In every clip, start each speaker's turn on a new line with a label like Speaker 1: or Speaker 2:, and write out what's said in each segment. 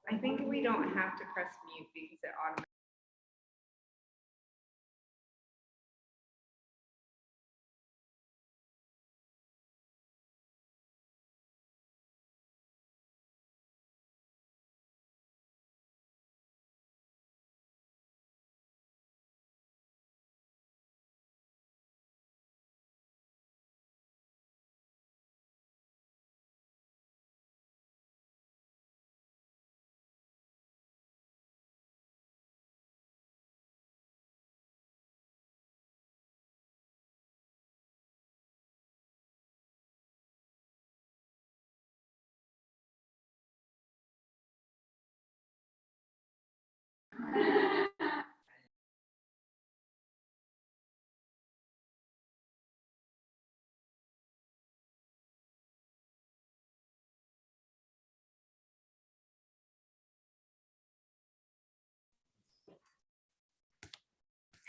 Speaker 1: I think we don't have to press mute because it automatically.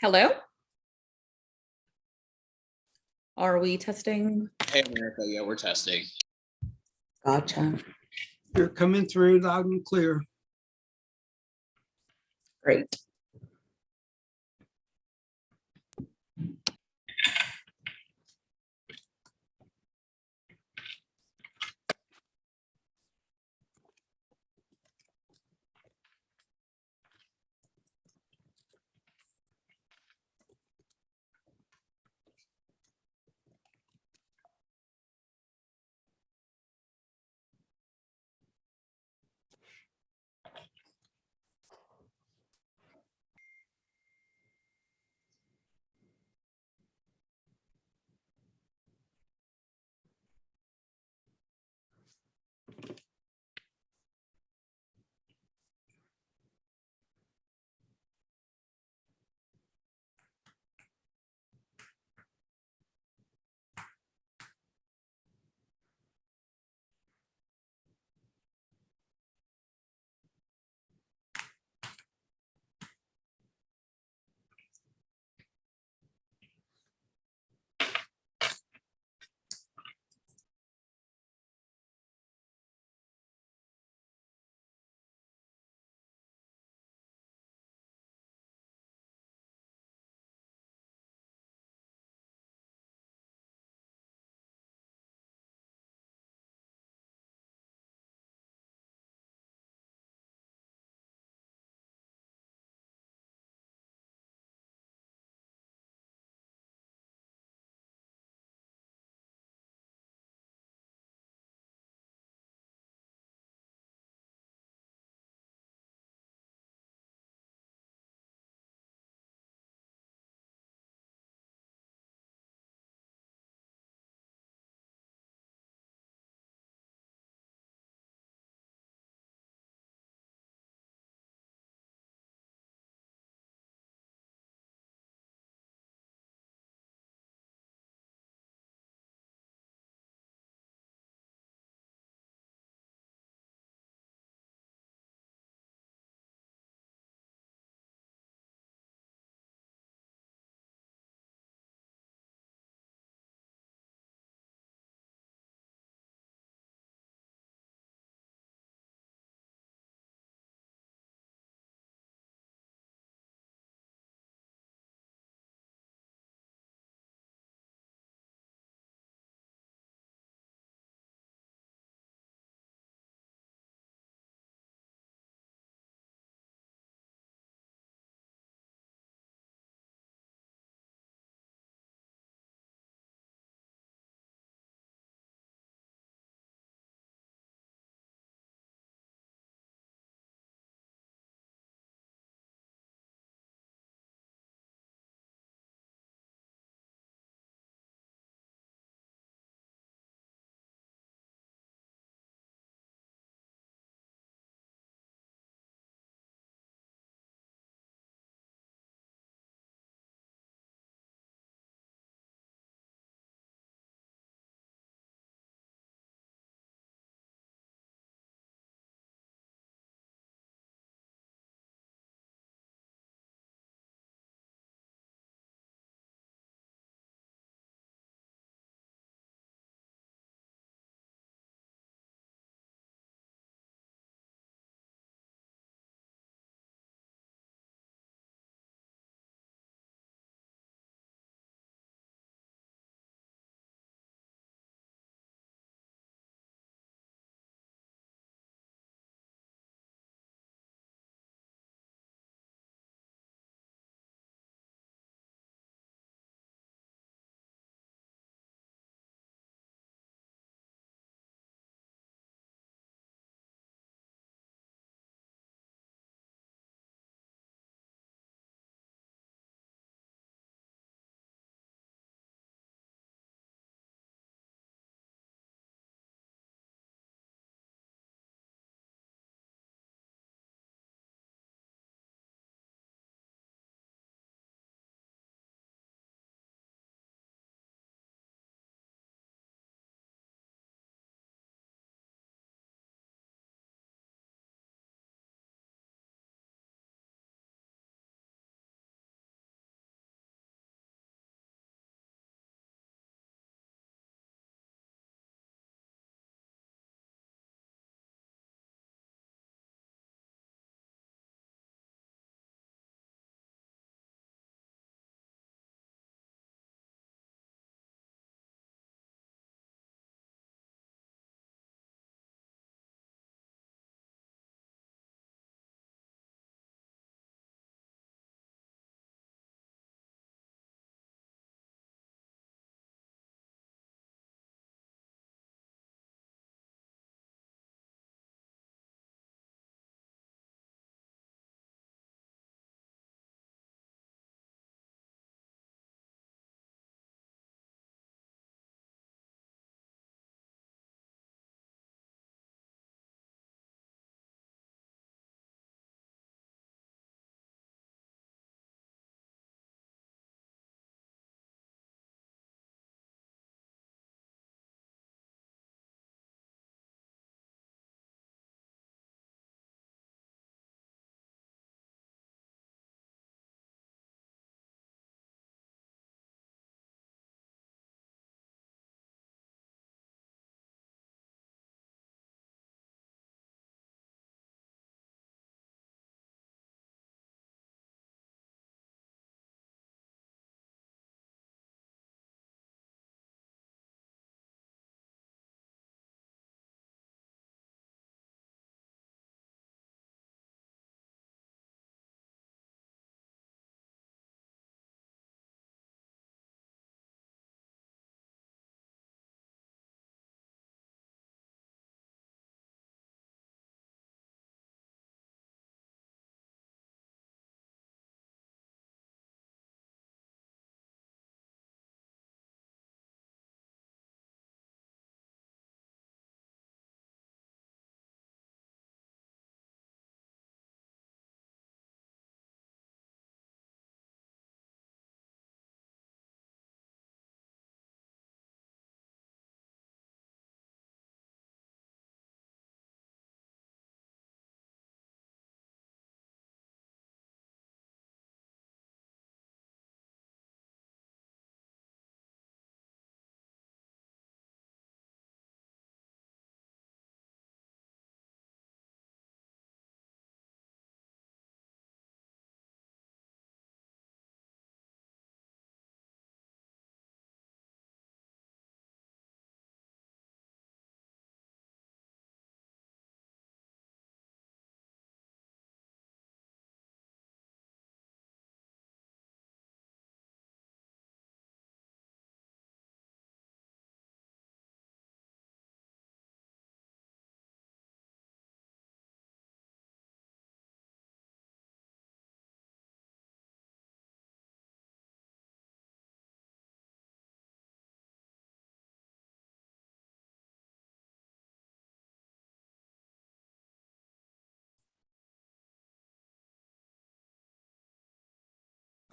Speaker 2: Hello? Are we testing?
Speaker 3: Hey, America. Yeah, we're testing.
Speaker 2: Gotcha.
Speaker 4: You're coming through loud and clear.
Speaker 2: Great.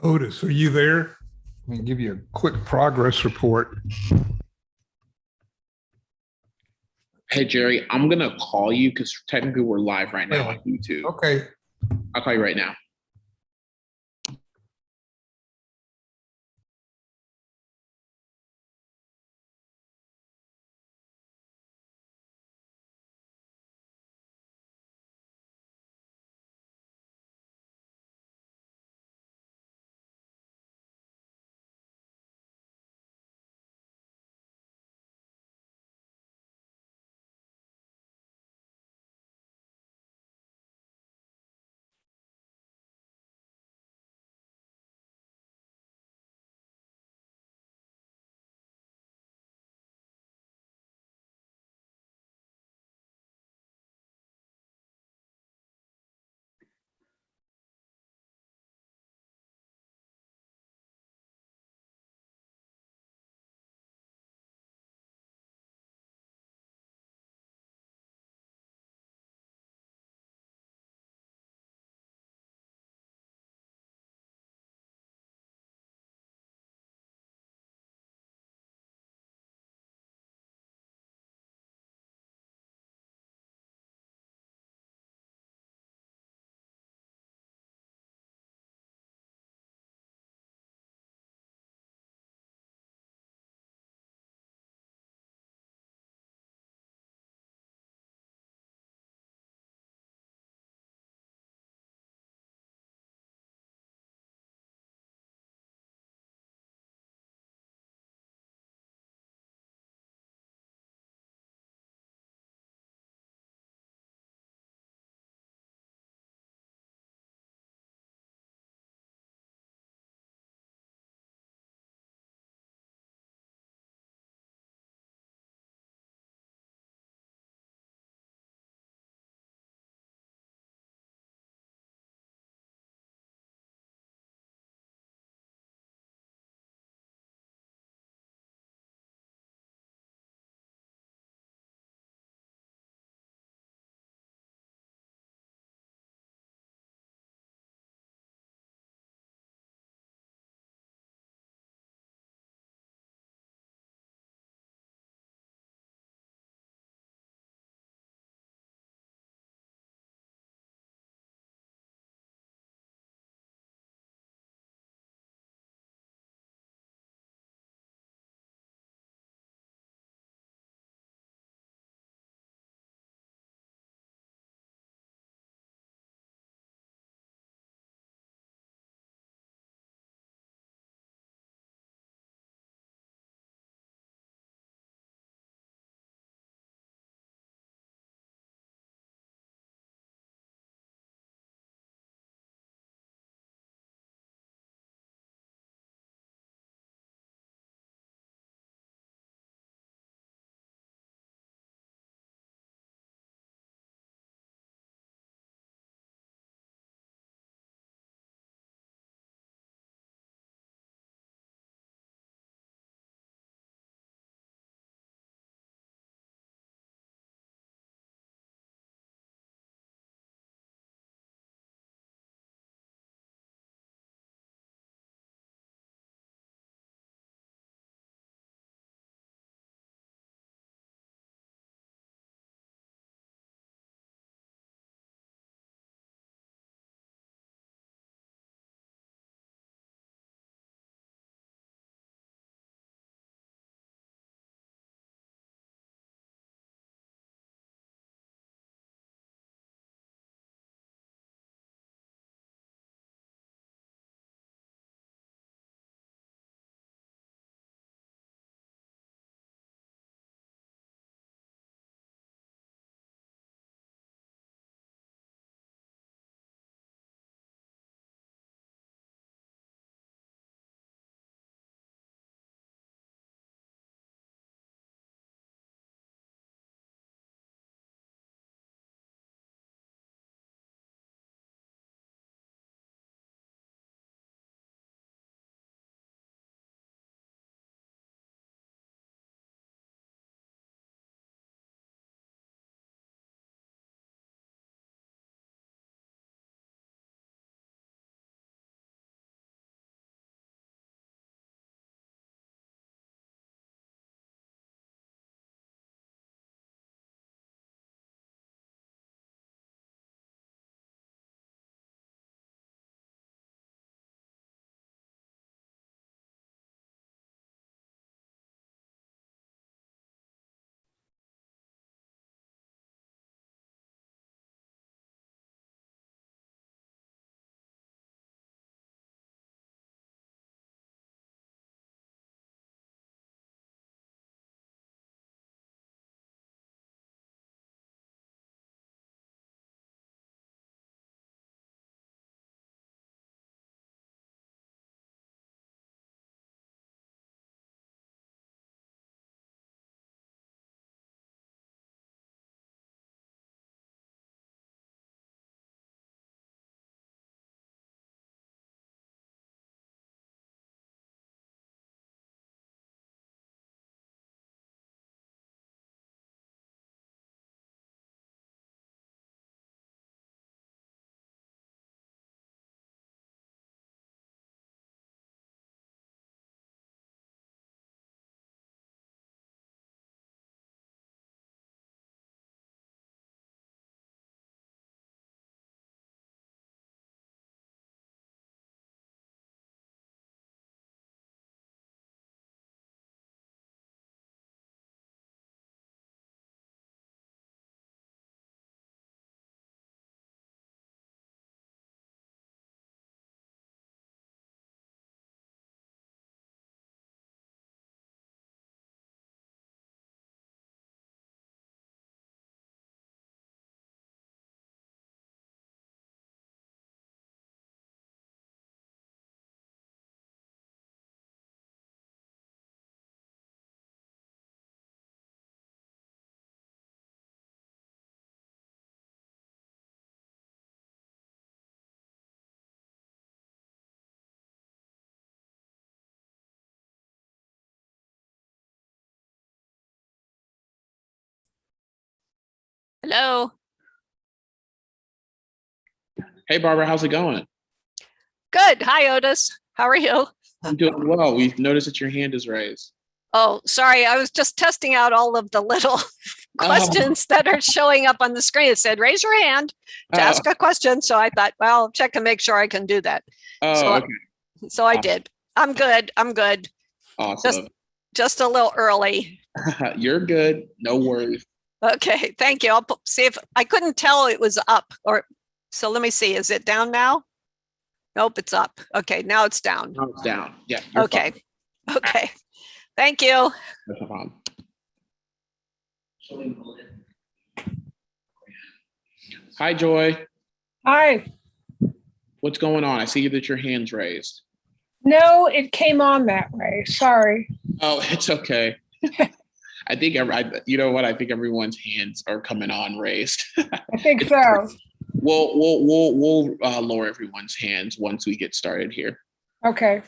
Speaker 5: Otis, are you there? Let me give you a quick progress report.
Speaker 3: Hey, Jerry, I'm going to call you because technically we're live right now on YouTube.
Speaker 5: Okay.
Speaker 3: I'll call you right now.
Speaker 6: Hello.
Speaker 3: Hey, Barbara, how's it going?
Speaker 6: Good. Hi, Otis. How are you?
Speaker 3: I'm doing well. We've noticed that your hand is raised.
Speaker 6: Oh, sorry. I was just testing out all of the little questions that are showing up on the screen. It said, raise your hand to
Speaker 3: Oh,
Speaker 6: ask a question. So I thought, well, check and make sure I can do that.
Speaker 3: oh, okay.
Speaker 6: So I did. I'm good. I'm good.
Speaker 3: Awesome.
Speaker 6: Just a little early.
Speaker 3: You're good. No worries.
Speaker 6: Okay. Thank you. See if I couldn't tell it was up so let me see. Is it down now? Nope, it's up. Okay. Now it's down.
Speaker 3: No, it's down. Yeah. You're
Speaker 6: Okay.
Speaker 3: fine.
Speaker 6: Okay. Thank you.
Speaker 3: No problem. Hi, Joy.
Speaker 7: Hi.
Speaker 3: What's going on? I see that your hand's raised.
Speaker 7: No, it came on that way. Sorry.
Speaker 3: Oh, it's okay. I think you know what? I think everyone's hands are coming on raised.
Speaker 7: I think so.
Speaker 3: We'll lower everyone's hands once we get started here.
Speaker 7: Okay.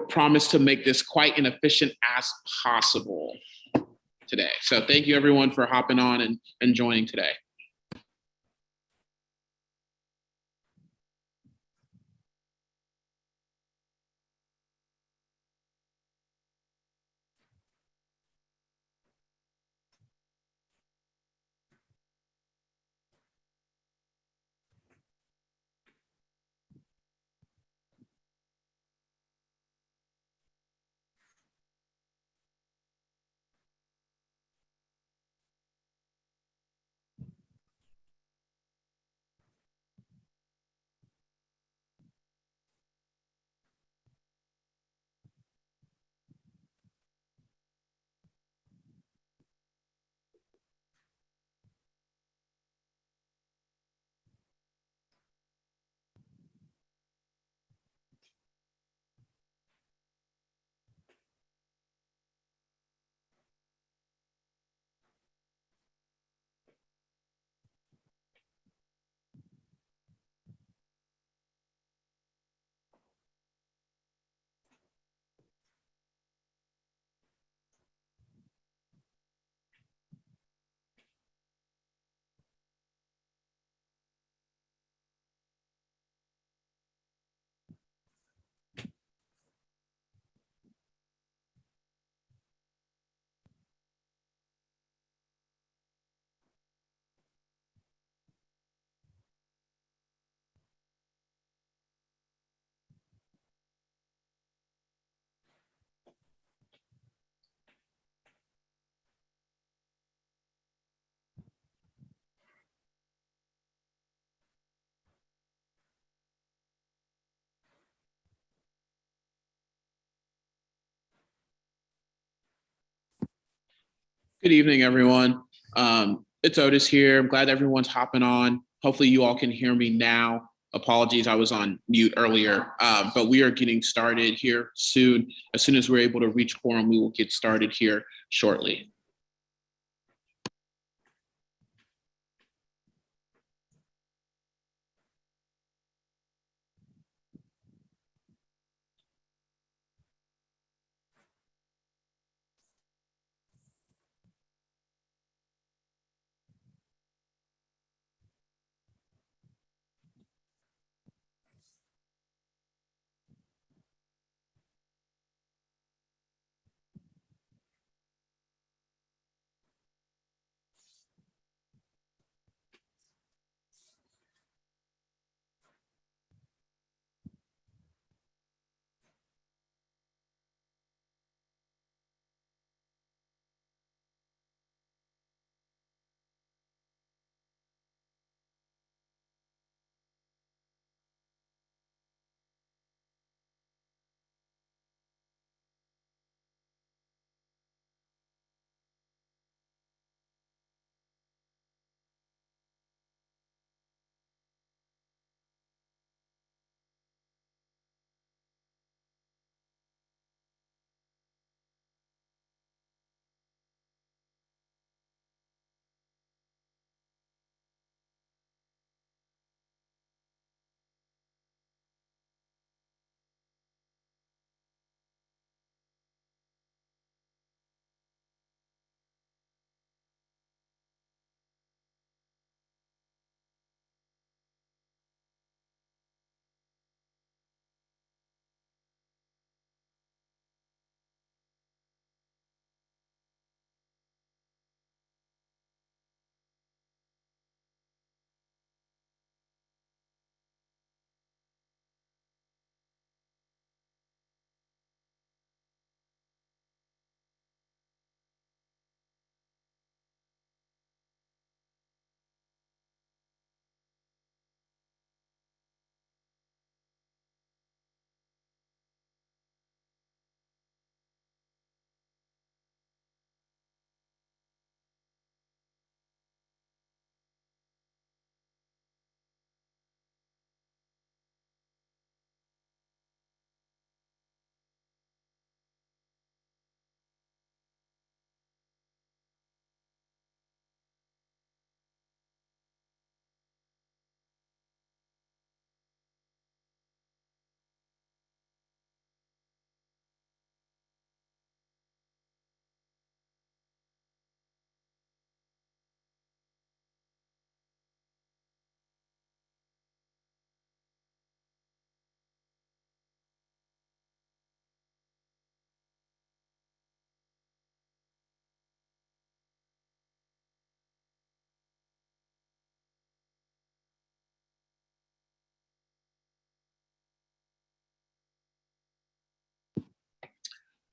Speaker 3: promised to make this quite as efficient as possible today. So thank you everyone for hopping on and joining today. Good evening, everyone. It's Otis here. I'm glad everyone's hopping on. Hopefully you all can hear me now. Apologies, I was on mute earlier, but we are getting started here soon. As soon as we're able to reach quorum, we will get started here shortly.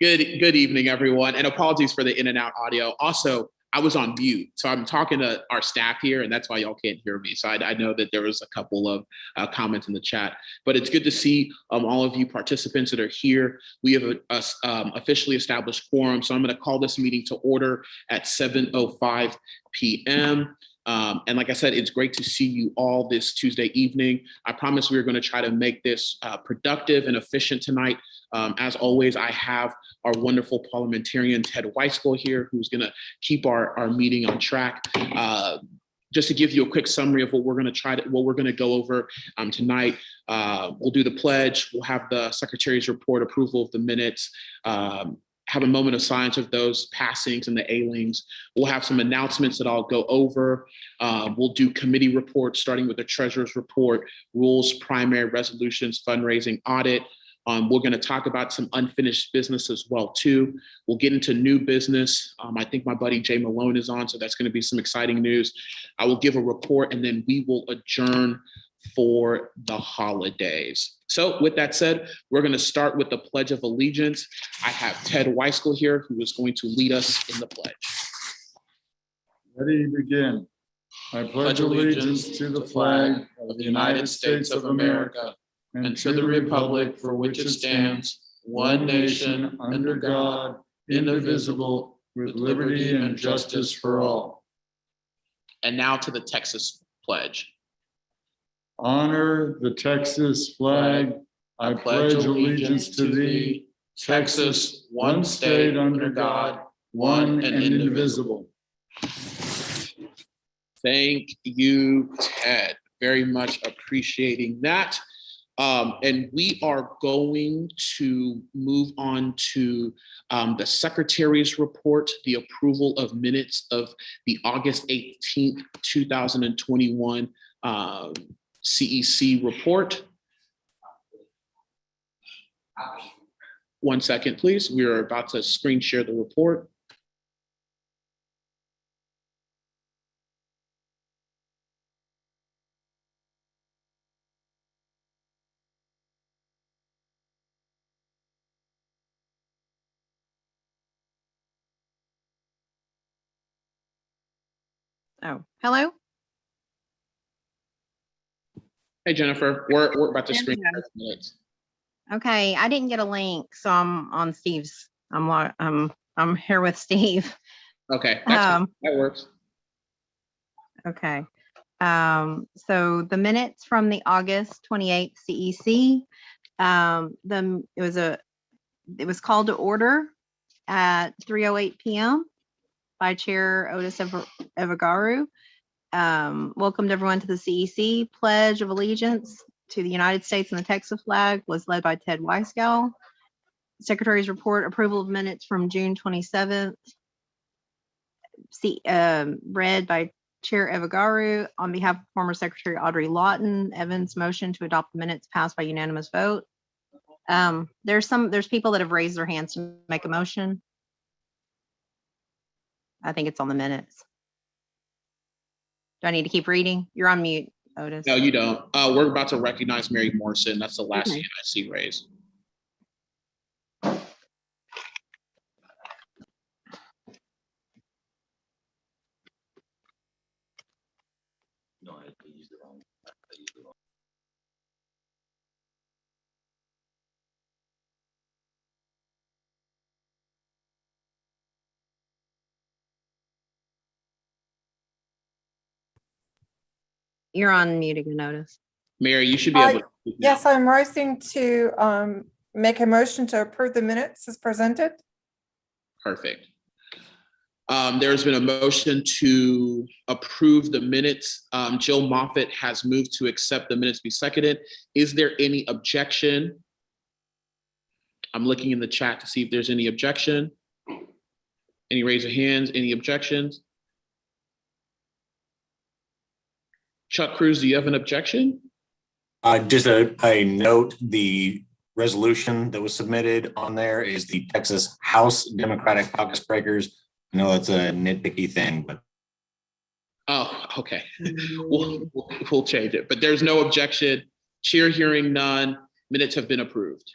Speaker 3: Good evening, everyone, and apologies for the in and out audio. Also, I was on mute, so I'm talking to our staff here, and that's why y'all can't hear me. So I know that there was a couple of comments in the chat, but it's good to see all of you participants that are here. We have a officially established quorum, so I'm going to call this meeting to order at 7:05 p.m. And like I said, it's great to see you all this Tuesday evening. I promise we're going to try to make this productive and efficient tonight. As always, I have our wonderful parliamentarian, Ted Weiskell here, who's going to keep our meeting on track. Just to give you a quick summary of what we're going to go over tonight. We'll do the pledge. We'll have the secretary's report, approval of the minutes, have a moment of silence of those passings and the ailings. We'll have some announcements that I'll go over. We'll do committee reports, starting with the treasurer's report, rules, primary resolutions, fundraising, audit. We're going to talk about some unfinished business as well, too. We'll get into new business. I think my buddy Jay Malone is on, so that's going to be some exciting news. I will give a report, and then we will adjourn for the holidays. So with that said, we're going to start with the Pledge of Allegiance. I have Ted Weiskell here, who is going to lead us in the pledge.
Speaker 8: Ready to begin. I pledge allegiance to the flag of the United States of America and to the republic for which it stands, one nation, under God, indivisible, with liberty and justice for all.
Speaker 3: And now to the Texas pledge.
Speaker 8: Honor the Texas flag. I pledge allegiance to thee, Texas, one state under God, one and indivisible.
Speaker 3: Thank you, Ted. Very much appreciating that. And we are going to move on to the secretary's report, the approval of minutes of the August 18th, 2021 CEC report. 1 second, please. We are about to screen share the report.
Speaker 9: Oh, hello.
Speaker 3: Hey, Jennifer, we're about to screen share the minutes.
Speaker 9: Okay, I didn't get a link, so I'm on Steve's. I'm here with Steve.
Speaker 3: Okay, that works.
Speaker 9: Okay. So the minutes from the August 28th CEC, it was called to order at 3:08 p.m. by Chair Otis Evagaru. Welcomed everyone to the CEC. Pledge of Allegiance to the United States and the Texas flag was led by Ted Weiskell. Secretary's report, approval of minutes from June 27th, read by Chair Evagaru. On behalf of former Secretary Audrey Lawton, Evans' motion to adopt the minutes passed by unanimous vote. There's people that have raised their hands to make a motion. I think it's on the minutes. Do I need to keep reading? You're on mute, Otis.
Speaker 3: No, you don't. We're about to recognize Mary Morrison. That's the last
Speaker 9: Okay.
Speaker 3: hand I see raised.
Speaker 9: You're on mute again, Otis.
Speaker 3: Mary, you should be able to.
Speaker 10: Yes, I'm rising to make a motion to approve the minutes as presented.
Speaker 3: Perfect. There's been a motion to approve the minutes. Jill Moffitt has moved to accept the minutes be seconded. Is there any objection? I'm looking in the chat to see if there's any objection. Any raise of hands, any objections? Chuck Cruz, do you have an objection?
Speaker 11: Just a note, the resolution that was submitted on there is the Texas House Democratic Caucus Breakers. I know that's a nitpicky thing, but.
Speaker 3: Oh, okay. We'll change it, but there's no objection. Chair hearing none. Minutes have been approved.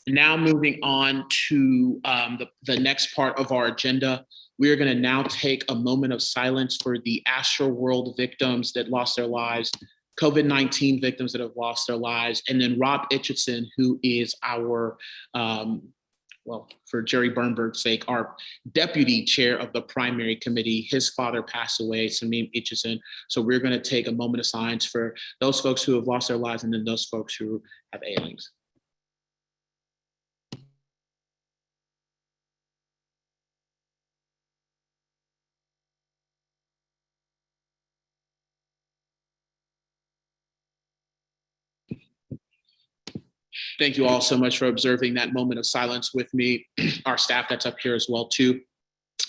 Speaker 3: Now moving on to the next part of our agenda, we are going to now take a moment of silence for the Astroworld victims that lost their lives, COVID-19 victims that have lost their lives, and then Rob Itchison, who is our, well, for Jerry Bernberg's sake, our deputy chair of the primary committee. His father passed away, Samim Itchison. So we're going to take a moment of silence for those folks who have lost their lives and then those folks who have ailings. Thank you all so much for observing that moment of silence with me, our staff that's up here as well too.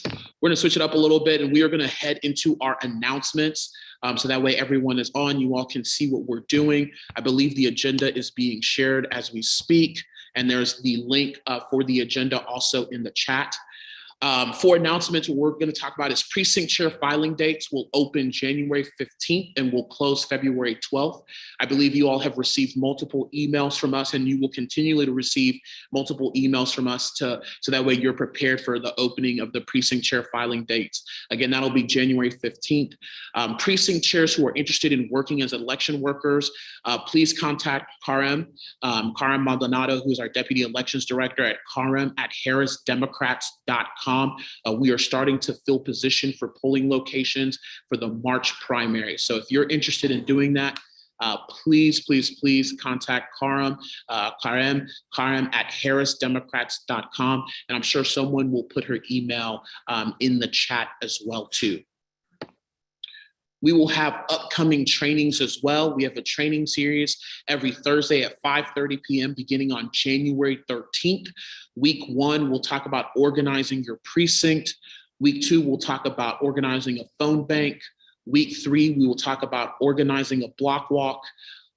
Speaker 3: We're going to switch it up a little bit and we are going to head into our announcements. So that way everyone is on, you all can see what we're doing. I believe the agenda is being shared as we speak, and there's the link for the agenda also in the chat. For announcements, what we're going to talk about is precinct chair filing dates will open January 15th and will close February 12th. I believe you all have received multiple emails from us, and you will continually to receive multiple emails from us so that way you're prepared for the opening of the precinct chair filing dates. Again, that'll be January 15th. Precinct chairs who are interested in working as election workers, please contact Karim Maldonado, who's our deputy elections director at karim@harrisdemocrats.com. We are starting to fill position for polling locations for the March primary. So if you're interested in doing that, please contact Karim @harrisdemocrats.com. And I'm sure someone will put her email in the chat as well too. We will have upcoming trainings as well. We have a training series every Thursday at 5:30 p.m. beginning on January 13th. Week 1, we'll talk about organizing your precinct. Week 2, we'll talk about organizing a phone bank. Week 3, we will talk about organizing a block walk.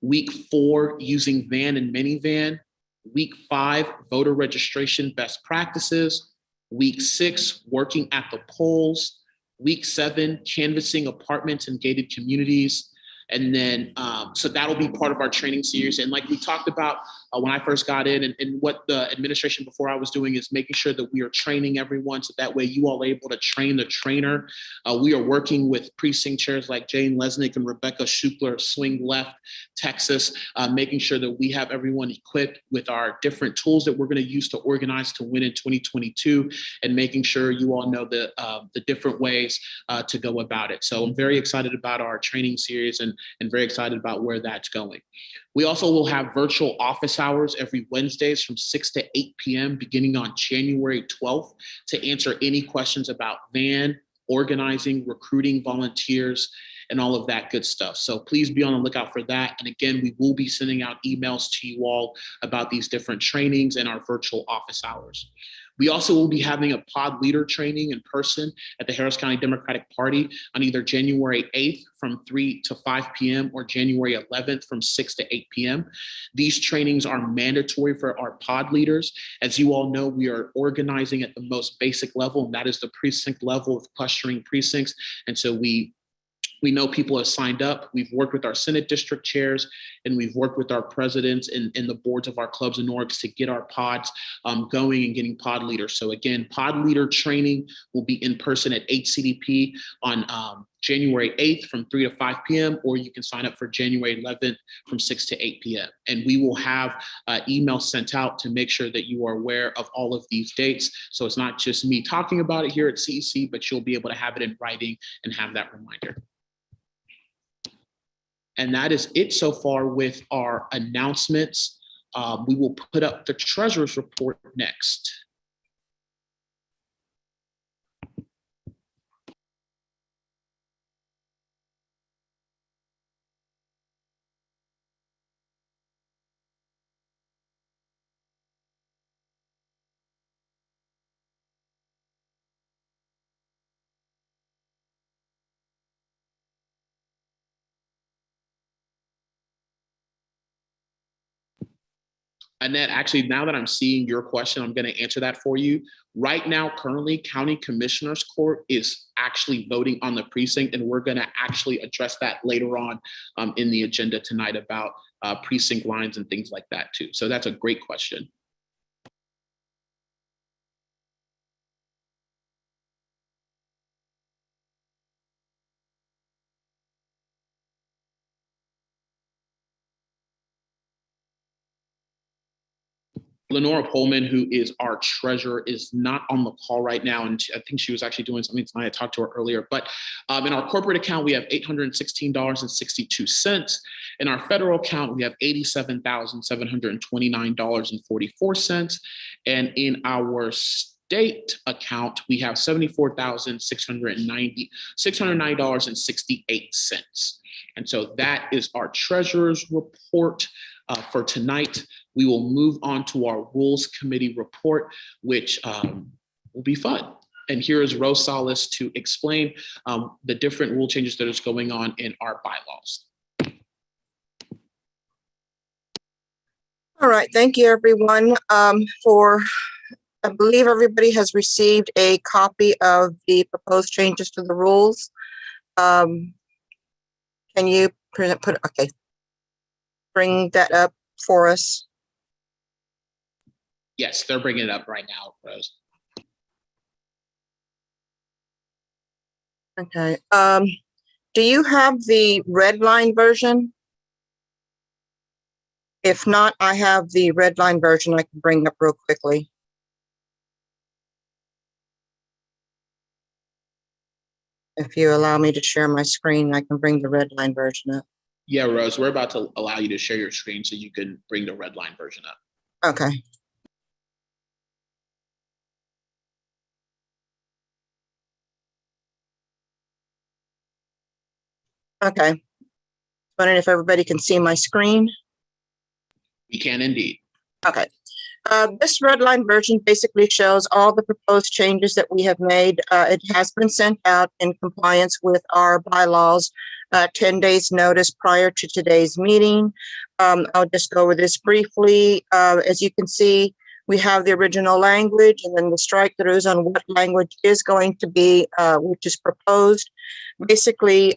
Speaker 3: Week 4, using van and minivan. Week 5, voter registration best practices. Week 6, working at the polls. Week 7, canvassing apartments and gated communities. And then, so that'll be part of our training series. And like we talked about when I first got in, and what the administration before I was doing is making sure that we are training everyone so that way you all are able to train the trainer. We are working with precinct chairs like Jane Lesnick and Rebecca Schukler of Swing Left, Texas, making sure that we have everyone equipped with our different tools that we're going to use to organize to win in 2022, and making sure you all know the different ways to go about it. So I'm very excited about our training series and very excited about where that's going. We also will have virtual office hours every Wednesdays from 6 to 8 p.m. beginning on January 12th to answer any questions about VAN, organizing, recruiting volunteers, and all of that good stuff. So please be on the lookout for that. And again, we will be sending out emails to you all about these different trainings and our virtual office hours. We also will be having a pod leader training in person at the Harris County Democratic Party on either January 8th from 3 to 5 p.m. or January 11th from 6 to 8 p.m. These trainings are mandatory for our pod leaders. As you all know, we are organizing at the most basic level, and that is the precinct level of clustering precincts. And so we know people have signed up. We've worked with our Senate district chairs, and we've worked with our presidents and the boards of our clubs and orgs to get our pods going and getting pod leaders. So again, pod leader training will be in person at HCDP on January 8th from 3 to 5 p.m., or you can sign up for January 11th from 6 to 8 p.m. And we will have emails sent out to make sure that you are aware of all of these dates. So it's not just me talking about it here at CEC, but you'll be able to have it in writing and have that reminder. And that is it so far with our announcements. We will put up the treasurer's report next. Annette, actually, now that I'm seeing your question, I'm going to answer that for you. Right now, currently, County Commissioners Court is actually voting on the precinct, and we're going to actually address that later on in the agenda tonight about precinct lines and things like that too. So that's a great question. Lenora Pullman, who is our treasurer, is not on the call right now. And I think she was actually doing something tonight. I talked to her earlier. But in our corporate account, we have $816.62. In our federal account, we have $87,729.44. And in our state account, we have $74,609.68. And so that is our treasurer's report for tonight. We will move on to our Rules Committee report, which will be fun. And here is Rosales to explain the different rule changes that is going on in our bylaws.
Speaker 12: All right, thank you, everyone. I believe everybody has received a copy of the proposed changes to the rules. Can you bring that up for us?
Speaker 3: Yes, they're bringing it up right now, Rose.
Speaker 12: Okay. Do you have the red line version? If not, I have the red line version I can bring up real quickly. If you allow me to share my screen, I can bring the red line version up.
Speaker 3: Yeah, Rose, we're about to allow you to share your screen so you can bring the red line version up.
Speaker 12: Okay. Okay. Wondering if everybody can see my screen.
Speaker 3: We can indeed.
Speaker 12: Okay. This red line version basically shows all the proposed changes that we have made. It has been sent out in compliance with our bylaws, 10 days notice prior to today's meeting. I'll just go over this briefly. As you can see, we have the original language and then the strike throughs on what language is going to be, which is proposed. Basically,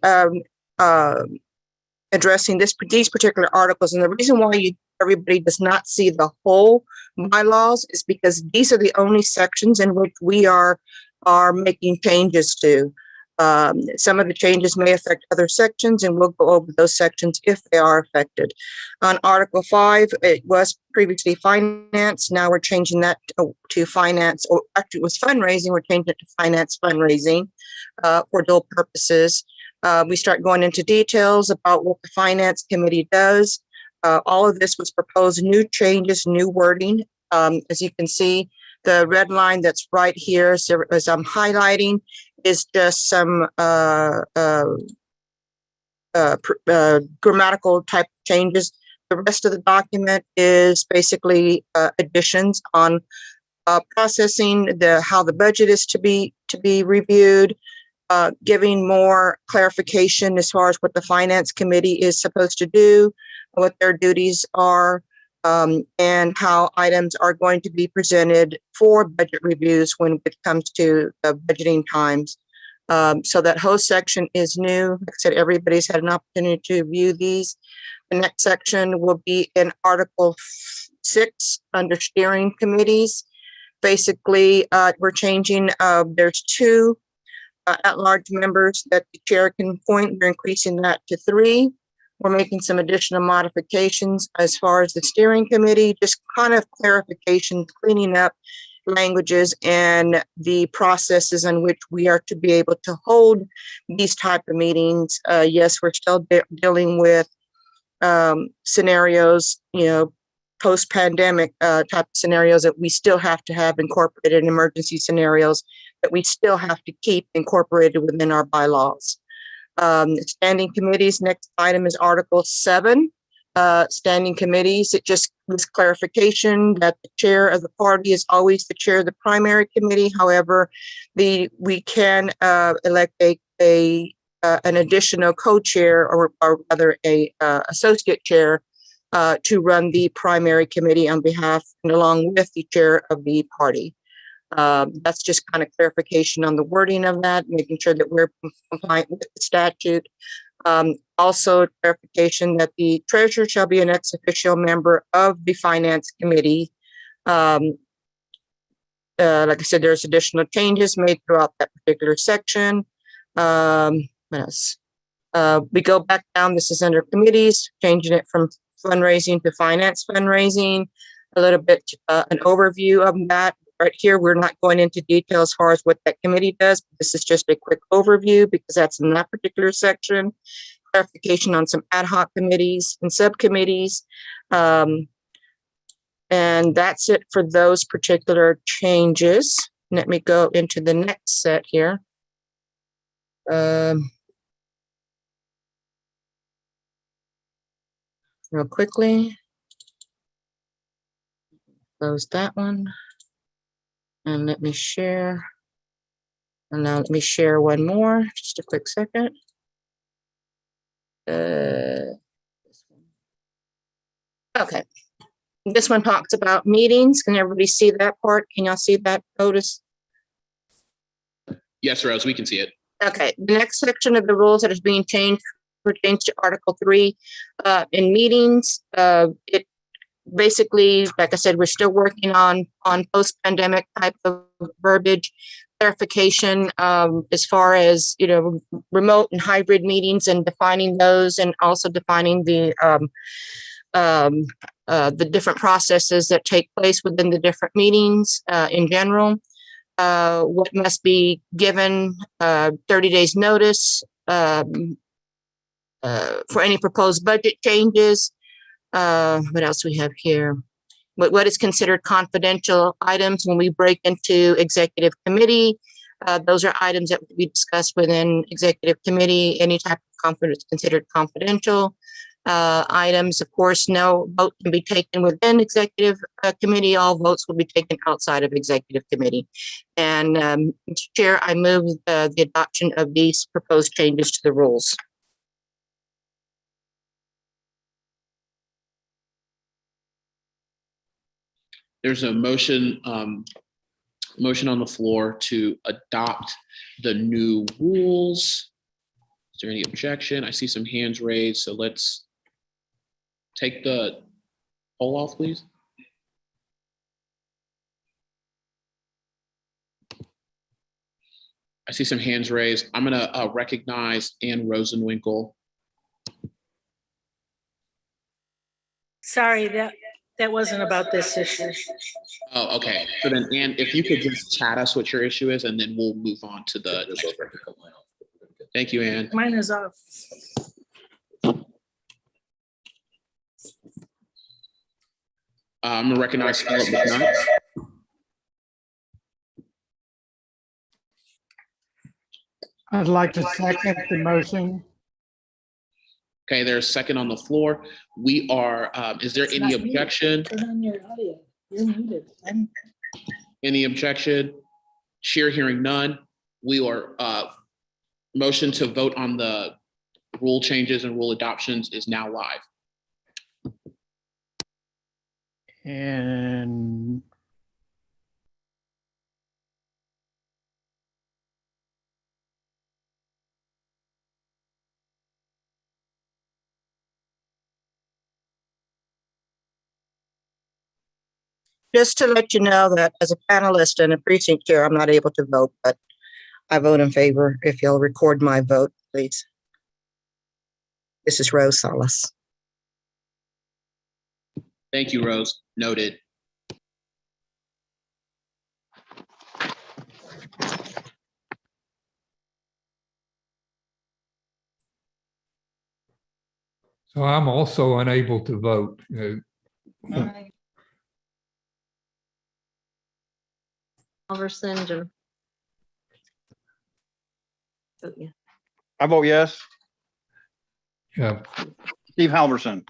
Speaker 12: addressing these particular articles. And the reason why everybody does not see the whole bylaws is because these are the only sections in which we are making changes to. Some of the changes may affect other sections, and we'll go over those sections if they are affected. On Article 5, it was previously finance. Now we're changing that to finance, or actually it was fundraising. We're changing it to finance fundraising for dual purposes. We start going into details about what the Finance Committee does. All of this was proposed new changes, new wording. As you can see, the red line that's right here, so as I'm highlighting, is just some grammatical type changes. The rest of the document is basically additions on processing how the budget is to be reviewed, giving more clarification as far as what the Finance Committee is supposed to do, what their duties are, and how items are going to be presented for budget reviews when it comes to budgeting times. So that whole section is new. Like I said, everybody's had an opportunity to view these. The next section will be in Article 6 under steering committees. Basically, we're changing, there's 2 at-large members that the chair can appoint. We're increasing that to 3. We're making some additional modifications as far as the steering committee, just kind of clarifications, cleaning up languages and the processes in which we are to be able to hold these type of meetings. Yes, we're still dealing with scenarios, post-pandemic type scenarios that we still have to have incorporated in emergency scenarios that we still have to keep incorporated within our bylaws. Standing committees, next item is Article 7. Standing committees, it just gives clarification that the chair of the party is always the chair of the primary committee. However, we can elect an additional co-chair or rather a associate chair to run the primary committee on behalf and along with the chair of the party. That's just kind of clarification on the wording of that, making sure that we're compliant with the statute. Also clarification that the treasurer shall be an ex officio member of the finance committee. Like I said, there's additional changes made throughout that particular section. What else? We go back down, this is under committees, changing it from fundraising to finance fundraising. a little bit, an overview of that. Right here, we're not going into detail as far as what that committee does. This is just a quick overview because that's in that particular section. Clarification on some ad hoc committees and subcommittees. And that's it for those particular changes. Let me go into the next set here. Real quickly. Close that one. And let me share. And now let me share one more, just a quick second. Okay. This one talks about meetings. Can everybody see that part? Can y'all see that, Otis?
Speaker 3: Yes, Rose, we can see it.
Speaker 12: Okay, the next section of the rules that is being changed pertains to Article 3 in meetings. It basically, like I said, we're still working on post-pandemic type of verbiage clarification as far as, you know, remote and hybrid meetings and defining those, and also defining the different processes that take place within the different meetings in general. What must be given 30 days notice for any proposed budget changes. What else we have here? What is considered confidential items when we break into executive committee? Those are items that would be discussed within executive committee. Any type of confidence considered confidential. Items, of course, no vote can be taken within executive committee. All votes will be taken outside of executive committee. And Mr. Chair, I move the adoption of these proposed changes to the rules.
Speaker 3: There's a motion motion on the floor to adopt the new rules. Is there any objection? I see some hands raised, so let's take the poll off, please. I see some hands raised. I'm gonna recognize Ann Rosenwinkel.
Speaker 13: Sorry, that wasn't about this issue.
Speaker 3: Oh, okay. So then, Ann, if you could just chat us what your issue is, and then we'll move on to the. Thank you, Ann.
Speaker 13: Mine is off.
Speaker 3: I'm gonna recognize Philip McNutt.
Speaker 14: I'd like to second the motion.
Speaker 3: Okay, there's a second on the floor. We are, is there any objection?
Speaker 13: Turn on your audio. You're muted.
Speaker 3: Any objection? Chair hearing none. We are, motion to vote on the rule changes and rule adoptions is now live.
Speaker 14: And
Speaker 12: Just to let you know that as a panelist and a precinct chair, I'm not able to vote, but I vote in favor. If you'll record my vote, please. This is Rose Salas.
Speaker 3: Thank you, Rose. Noted.
Speaker 5: So I'm also unable to vote.
Speaker 9: Halverson, Jim. Oh, yeah.
Speaker 15: I vote yes.
Speaker 5: Yeah.
Speaker 15: Steve Halverson.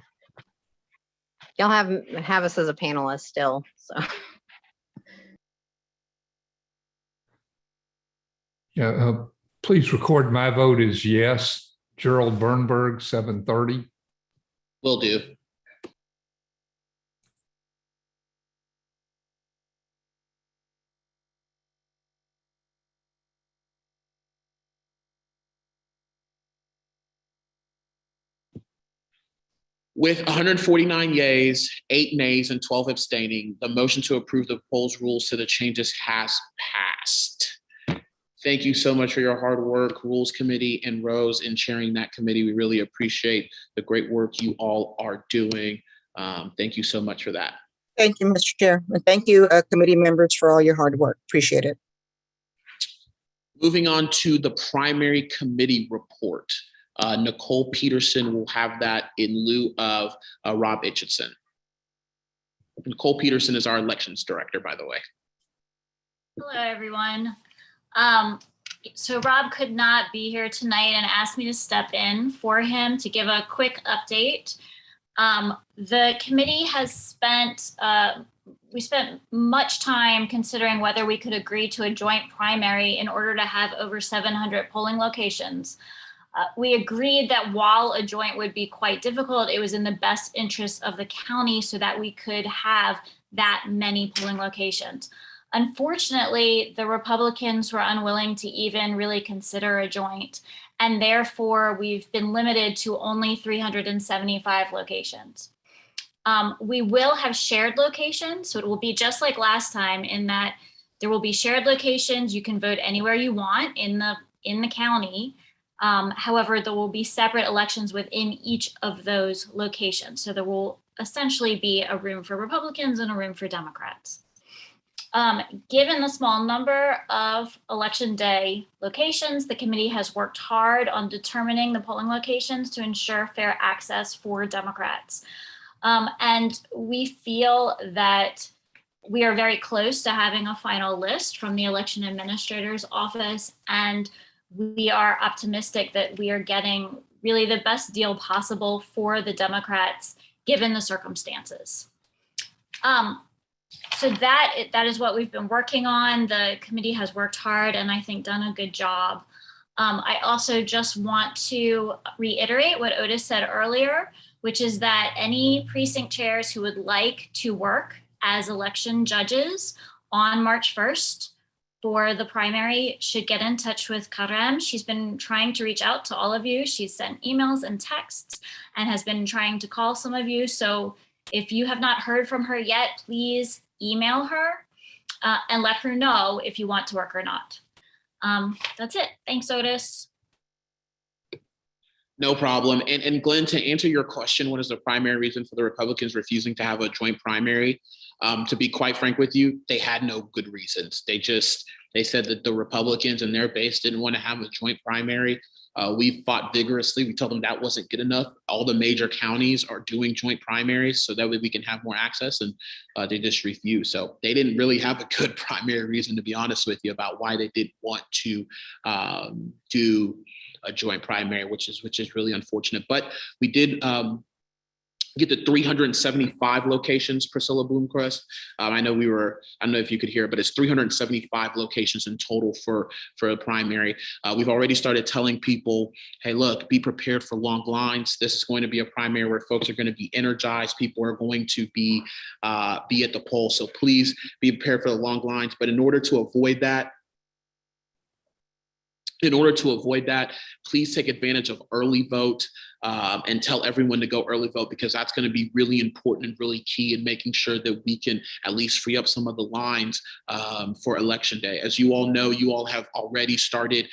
Speaker 9: Y'all have us as a panelist still, so.
Speaker 5: Yeah. Please record my vote as yes. Gerald Bernberg, 730.
Speaker 3: Will do. With 149 yeas, 8 nays, and 12 abstaining, the motion to approve the proposed rules to the changes has passed. Thank you so much for your hard work, Rules Committee and Rose, in chairing that committee. We really appreciate the great work you all are doing. Thank you so much for that.
Speaker 12: Thank you, Mr. Chair. And thank you, committee members, for all your hard work. Appreciate it.
Speaker 3: Moving on to the primary committee report. Nicole Peterson will have that in lieu of Rob Itchison. Nicole Peterson is our elections director, by the way.
Speaker 16: Hello, everyone. So Rob could not be here tonight and asked me to step in for him to give a quick update. The committee has spent, we spent much time considering whether we could agree to a joint primary in order to have over 700 polling locations. We agreed that while a joint would be quite difficult, it was in the best interest of the county so that we could have that many polling locations. Unfortunately, the Republicans were unwilling to even really consider a joint, and therefore we've been limited to only 375 locations. We will have shared locations, so it will be just like last time in that there will be shared locations. You can vote anywhere you want in the county. However, there will be separate elections within each of those locations. So there will essentially be a room for Republicans and a room for Democrats. Given the small number of election day locations, the committee has worked hard on determining the polling locations to ensure fair access for Democrats. And we feel that we are very close to having a final list from the election administrator's office, and we are optimistic that we are getting really the best deal possible for the Democrats given the circumstances. So that is what we've been working on. The committee has worked hard and I think done a good job. I also just want to reiterate what Otis said earlier, which is that any precinct chairs who would like to work as election judges on March 1st for the primary should get in touch with Karem. She's been trying to reach out to all of you. She's sent emails and texts and has been trying to call some of you. So if you have not heard from her yet, please email her and let her know if you want to work or not. That's it. Thanks, Otis.
Speaker 3: No problem. And Glenn, to answer your question, what is the primary reason for the Republicans refusing to have a joint primary? To be quite frank with you, they had no good reasons. They said that the Republicans and their base didn't want to have a joint primary. We fought vigorously. We told them that wasn't good enough. All the major counties are doing joint primaries so that way we can have more access, and they just refused. So they didn't really have a good primary reason, to be honest with you, about why they didn't want to do a joint primary, which is really unfortunate. But we did get to 375 locations, Priscilla Bloomquist. I don't know if you could hear, but it's 375 locations in total for a primary. We've already started telling people, hey, look, be prepared for long lines. This is going to be a primary where folks are going to be energized. People are going to be at the poll. So please be prepared for the long lines. But in order to avoid that, please take advantage of early vote and tell everyone to go early vote, because that's going to be really important and really key in making sure that we can at least free up some of the lines for election day. As you all know, you all have already started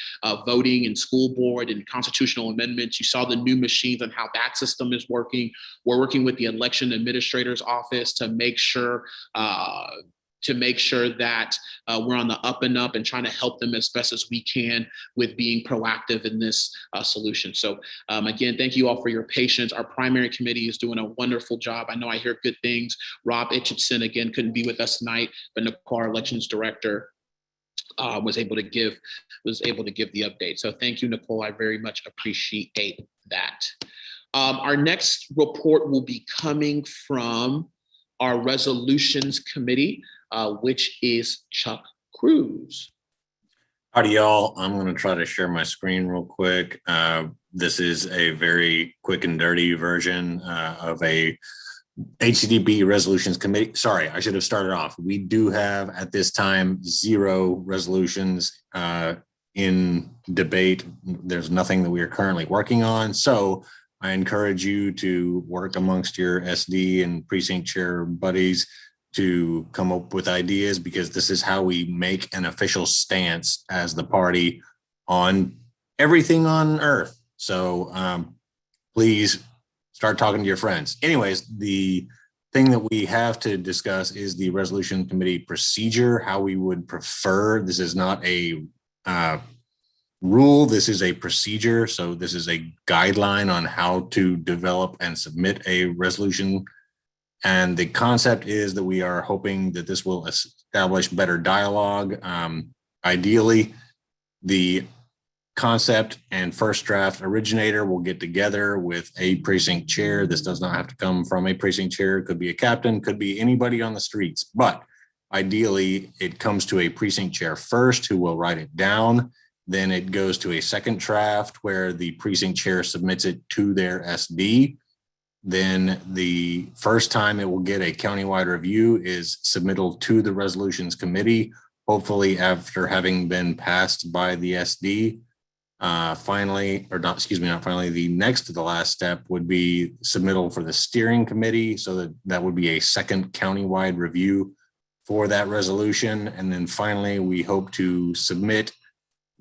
Speaker 3: voting in school board and constitutional amendments. You saw the new machines and how that system is working. We're working with the election administrator's office to make sure that we're on the up and up and trying to help them as best as we can with being proactive in this solution. So again, thank you all for your patience. Our primary committee is doing a wonderful job. I know I hear good things. Rob Itchison, again, couldn't be with us tonight, but Nicole, our elections director, was able to give the update. So thank you, Nicole. I very much appreciate that. Our next report will be coming from our resolutions committee, which is Chuck Cruz.
Speaker 11: Howdy, y'all. I'm going to try to share my screen real quick. This is a very quick and dirty version of a HCDB resolutions committee. Sorry, I should have started off. We do have at this time 0 resolutions in debate. There's nothing that we are currently working on. So I encourage you to work amongst your SD and precinct chair buddies to come up with ideas, because this is how we make an official stance as the party on everything on earth. So please start talking to your friends. Anyways, the thing that we have to discuss is the resolution committee procedure, how we would prefer. This is not a rule, this is a procedure. So this is a guideline on how to develop and submit a resolution. And the concept is that we are hoping that this will establish better dialogue. Ideally, the concept and first draft originator will get together with a precinct chair. This does not have to come from a precinct chair. It could be a captain, could be anybody on the streets, but ideally it comes to a precinct chair first who will write it down. Then it goes to a second draft where the precinct chair submits it to their SD. Then the first time it will get a countywide review is submittal to the resolutions committee, hopefully after having been passed by the SD. Finally, or not, excuse me, not finally, the next to the last step would be submittal for the steering committee. So that would be a second countywide review for that resolution. And then finally, we hope to submit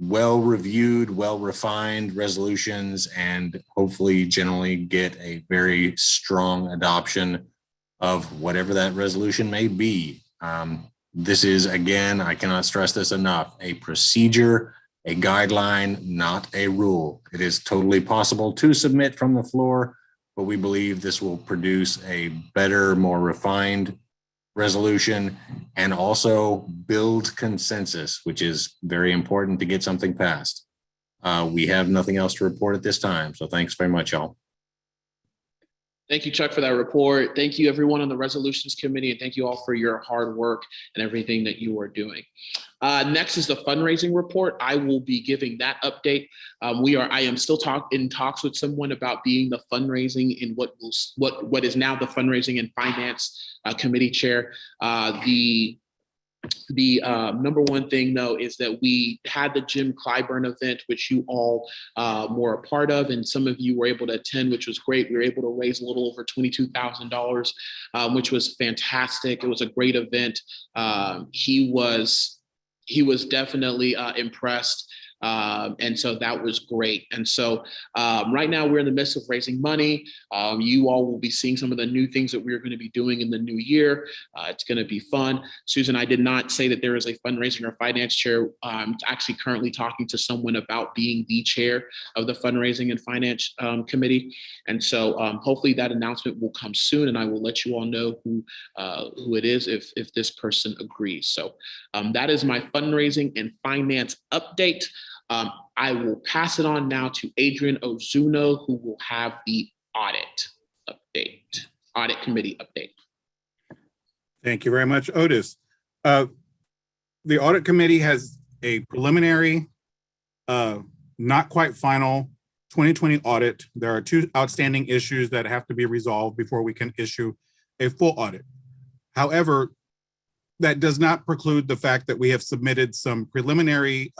Speaker 11: well-reviewed, well-refined resolutions and hopefully generally get a very strong adoption of whatever that resolution may be. This is, again, I cannot stress this enough, a procedure, a guideline, not a rule. It is totally possible to submit from the floor, but we believe this will produce a better, more refined resolution and also build consensus, which is very important to get something passed. We have nothing else to report at this time. So thanks very much, y'all.
Speaker 3: Thank you, Chuck, for that report. Thank you, everyone on the resolutions committee, and thank you all for your hard work and everything that you are doing. Next is the fundraising report. I will be giving that update. I am still in talks with someone about being the fundraising in what is now the fundraising and finance committee chair. The number one thing, though, is that we had the Jim Clyburn event, which you all were a part of, and some of you were able to attend, which was great. We were able to raise a little over $22,000, which was fantastic. It was a great event. He was definitely impressed. And so that was great. And so right now we're in the midst of raising money. You all will be seeing some of the new things that we're going to be doing in the new year. It's going to be fun. Susan, I did not say that there is a fundraising or finance chair. I'm actually currently talking to someone about being the chair of the fundraising and finance committee. And so hopefully that announcement will come soon, and I will let you all know who it is if this person agrees. So that is my fundraising and finance update. I will pass it on now to Adrian Ozuno, who will have the audit committee update.
Speaker 17: Thank you very much, Otis. The audit committee has a preliminary, not quite final 2020 audit. There are 2 outstanding issues that have to be resolved before we can issue a full audit. However, that does not preclude the fact that we have submitted some preliminary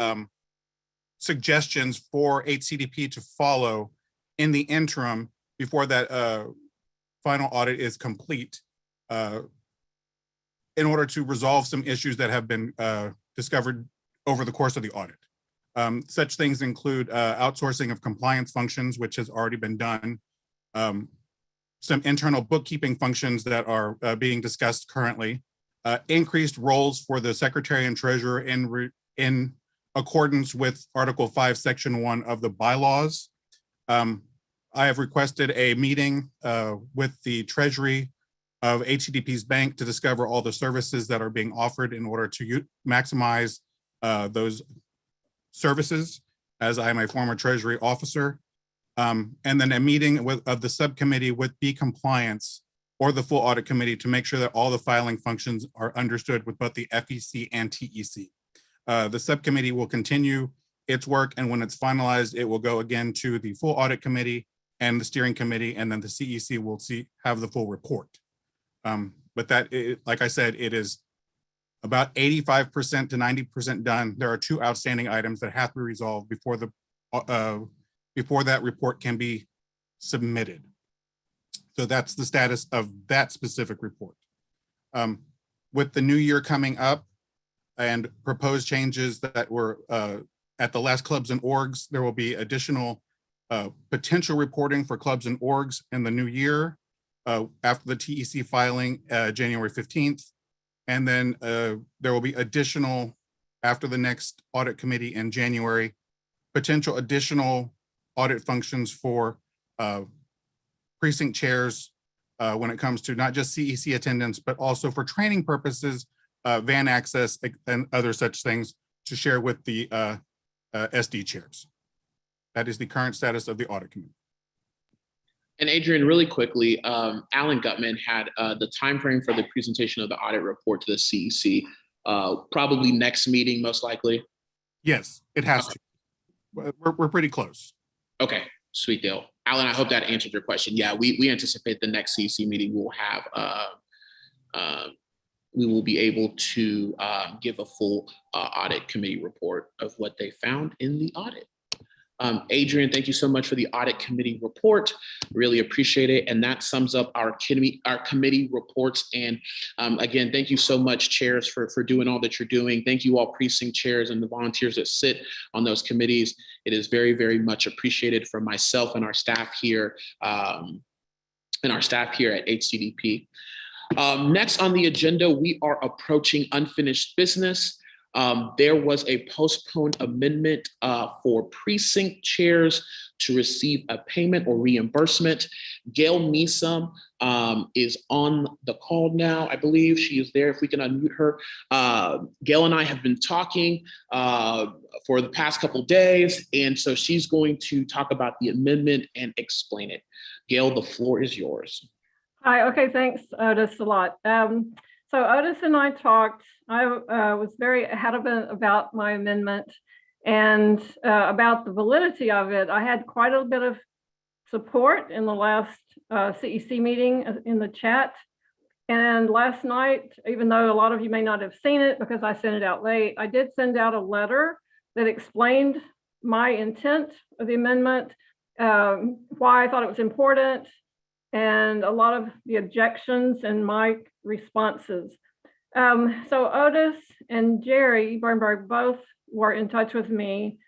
Speaker 17: suggestions for HCDP to follow in the interim before that final audit is complete in order to resolve some issues that have been discovered over the course of the audit. Such things include outsourcing of compliance functions, which has already been done, some internal bookkeeping functions that are being discussed currently, increased roles for the secretary and treasurer in accordance with Article 5, Section 1 of the bylaws. I have requested a meeting with the Treasury of HCDP's bank to discover all the services that are being offered in order to maximize those services, as I am a former Treasury officer. And then a meeting of the subcommittee with B Compliance or the full audit committee to make sure that all the filing functions are understood with both the FEC and TEC. The subcommittee will continue its work, and when it's finalized, it will go again to the full audit committee and the steering committee, and then the CEC will have the full report. But like I said, it is about 85% to 90% done. There are 2 outstanding items that have to be resolved before that report can be submitted. So that's the status of that specific report. With the new year coming up, and proposed changes that were at the last clubs and orgs, there will be additional potential reporting for clubs and orgs in the new year. after the TEC filing, January 15th. And then there will be additional, after the next audit committee in January, potential additional audit functions for precinct chairs when it comes to not just CEC attendance, but also for training purposes, van access and other such things to share with the SD chairs. That is the current status of the audit committee.
Speaker 3: And Adrian, really quickly, Alan Gutman had the timeframe for the presentation of the audit report to the CEC, probably next meeting, most likely.
Speaker 17: Yes, it has to. We're pretty close.
Speaker 3: Okay, sweet deal. Alan, I hope that answered your question. Yeah, we anticipate the next CEC meeting will have, we will be able to give a full audit committee report of what they found in the audit. Adrian, thank you so much for the audit committee report. Really appreciate it. And that sums up our committee reports. And again, thank you so much, chairs, for doing all that you're doing. Thank you all precinct chairs and the volunteers that sit on those committees. It is very, very much appreciated from myself and our staff here at HCDP. Next on the agenda, we are approaching unfinished business. There was a postponed amendment for precinct chairs to receive a payment or reimbursement. Gail Neeson is on the call now. I believe she is there. If we can unmute her. Gail and I have been talking for the past couple of days, and so she's going to talk about the amendment and explain it. Gail, the floor is yours.
Speaker 18: Hi, okay, thanks, Otis, a lot. So Otis and I talked. I was very adamant about my amendment and about the validity of it. I had quite a bit of support in the last CEC meeting in the chat. And last night, even though a lot of you may not have seen it because I sent it out late, I did send out a letter that explained my intent of the amendment, why I thought it was important, and a lot of the objections and my responses. So Otis and Jerry Bernberg both were in touch with me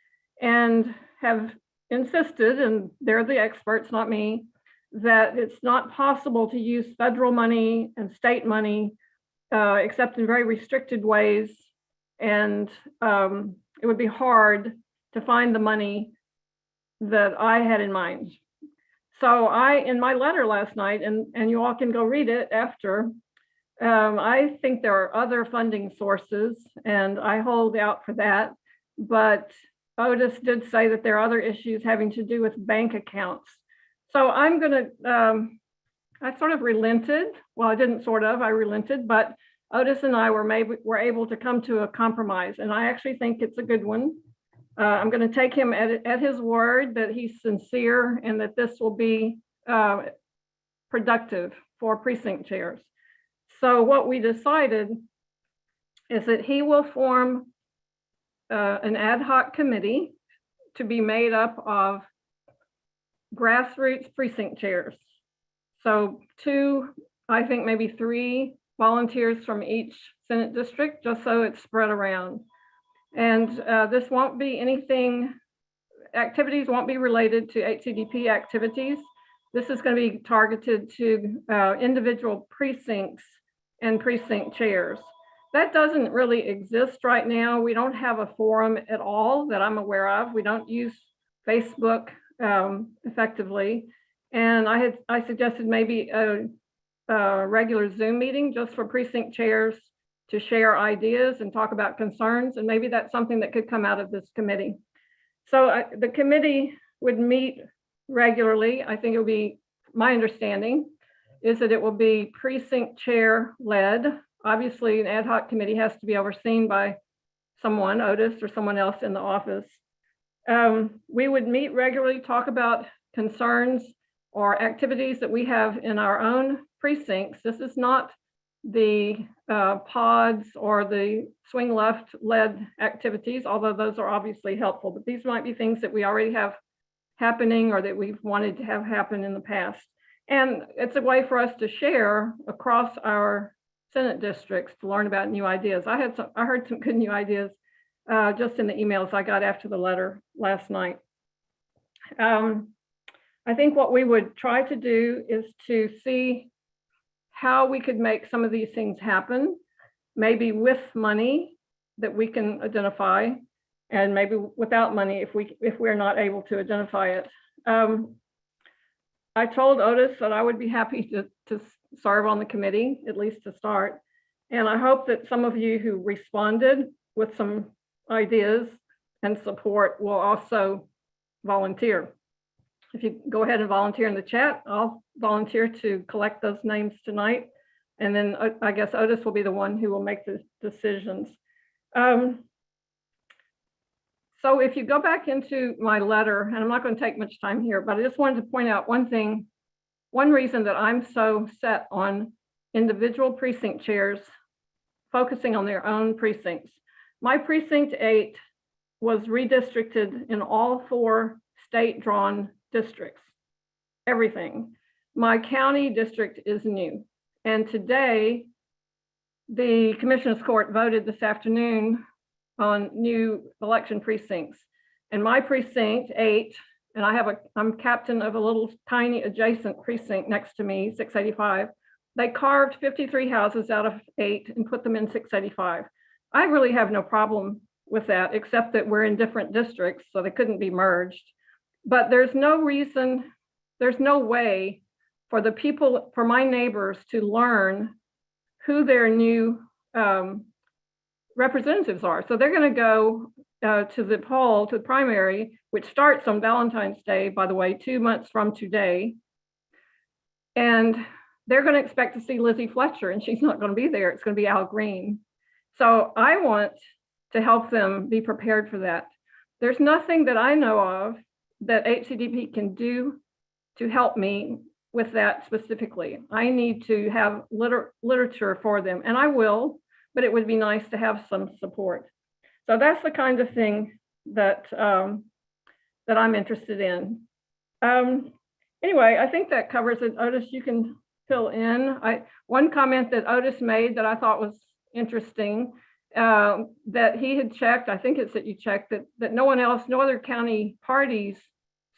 Speaker 18: and have insisted, and they're the experts, not me, that it's not possible to use federal money and state money except in very restricted ways. And it would be hard to find the money that I had in mind. So in my letter last night, and you all can go read it after, I think there are other funding sources and I hold out for that. But Otis did say that there are other issues having to do with bank accounts. So I'm gonna, I sort of relented. Well, I didn't sort of, I relented, but Otis and I were able to come to a compromise, and I actually think it's a good one. I'm going to take him at his word that he's sincere and that this will be productive for precinct chairs. So what we decided is that he will form an ad hoc committee to be made up of grassroots precinct chairs. So 2, I think maybe 3 volunteers from each Senate district, just so it's spread around. And this won't be anything, activities won't be related to HCDP activities. This is going to be targeted to individual precincts and precinct chairs. That doesn't really exist right now. We don't have a forum at all that I'm aware of. We don't use Facebook effectively. And I suggested maybe a regular Zoom meeting just for precinct chairs to share ideas and talk about concerns. And maybe that's something that could come out of this committee. So the committee would meet regularly. I think it will be, my understanding is that it will be precinct chair led. Obviously, an ad hoc committee has to be overseen by someone, Otis or someone else in the office. We would meet regularly, talk about concerns or activities that we have in our own precincts. This is not the pods or the swing left led activities, although those are obviously helpful, but these might be things that we already have happening or that we've wanted to have happen in the past. And it's a way for us to share across our Senate districts to learn about new ideas. I heard some good new ideas just in the emails I got after the letter last night. I think what we would try to do is to see how we could make some of these things happen, maybe with money that we can identify, and maybe without money if we're not able to identify it. I told Otis that I would be happy to serve on the committee, at least to start. And I hope that some of you who responded with some ideas and support will also volunteer. If you go ahead and volunteer in the chat, I'll volunteer to collect those names tonight. And then I guess Otis will be the one who will make the decisions. So if you go back into my letter, and I'm not going to take much time here, but I just wanted to point out one thing. One reason that I'm so set on individual precinct chairs focusing on their own precincts. My precinct 8 was redistricted in all 4 state-drawn districts, everything. My county district is new. And today, the Commissioners Court voted this afternoon on new election precincts. And my precinct 8, and I'm captain of a little tiny adjacent precinct next to me, 685. They carved 53 houses out of 8 and put them in 685. I really have no problem with that, except that we're in different districts, so they couldn't be merged. But there's no reason, there's no way for the people, for my neighbors to learn who their new representatives are. So they're going to go to the poll, to the primary, which starts on Valentine's Day, by the way, 2 months from today. And they're going to expect to see Lizzie Fletcher, and she's not going to be there. It's going to be Al Green. So I want to help them be prepared for that. There's nothing that I know of that HCDP can do to help me with that specifically. I need to have literature for them, and I will, but it would be nice to have some support. So that's the kind of thing that that I'm interested in. Anyway, I think that covers it. Otis, you can fill in. One comment that Otis made that I thought was interesting, that he had checked, I think it's that you checked, that no one else, no other county parties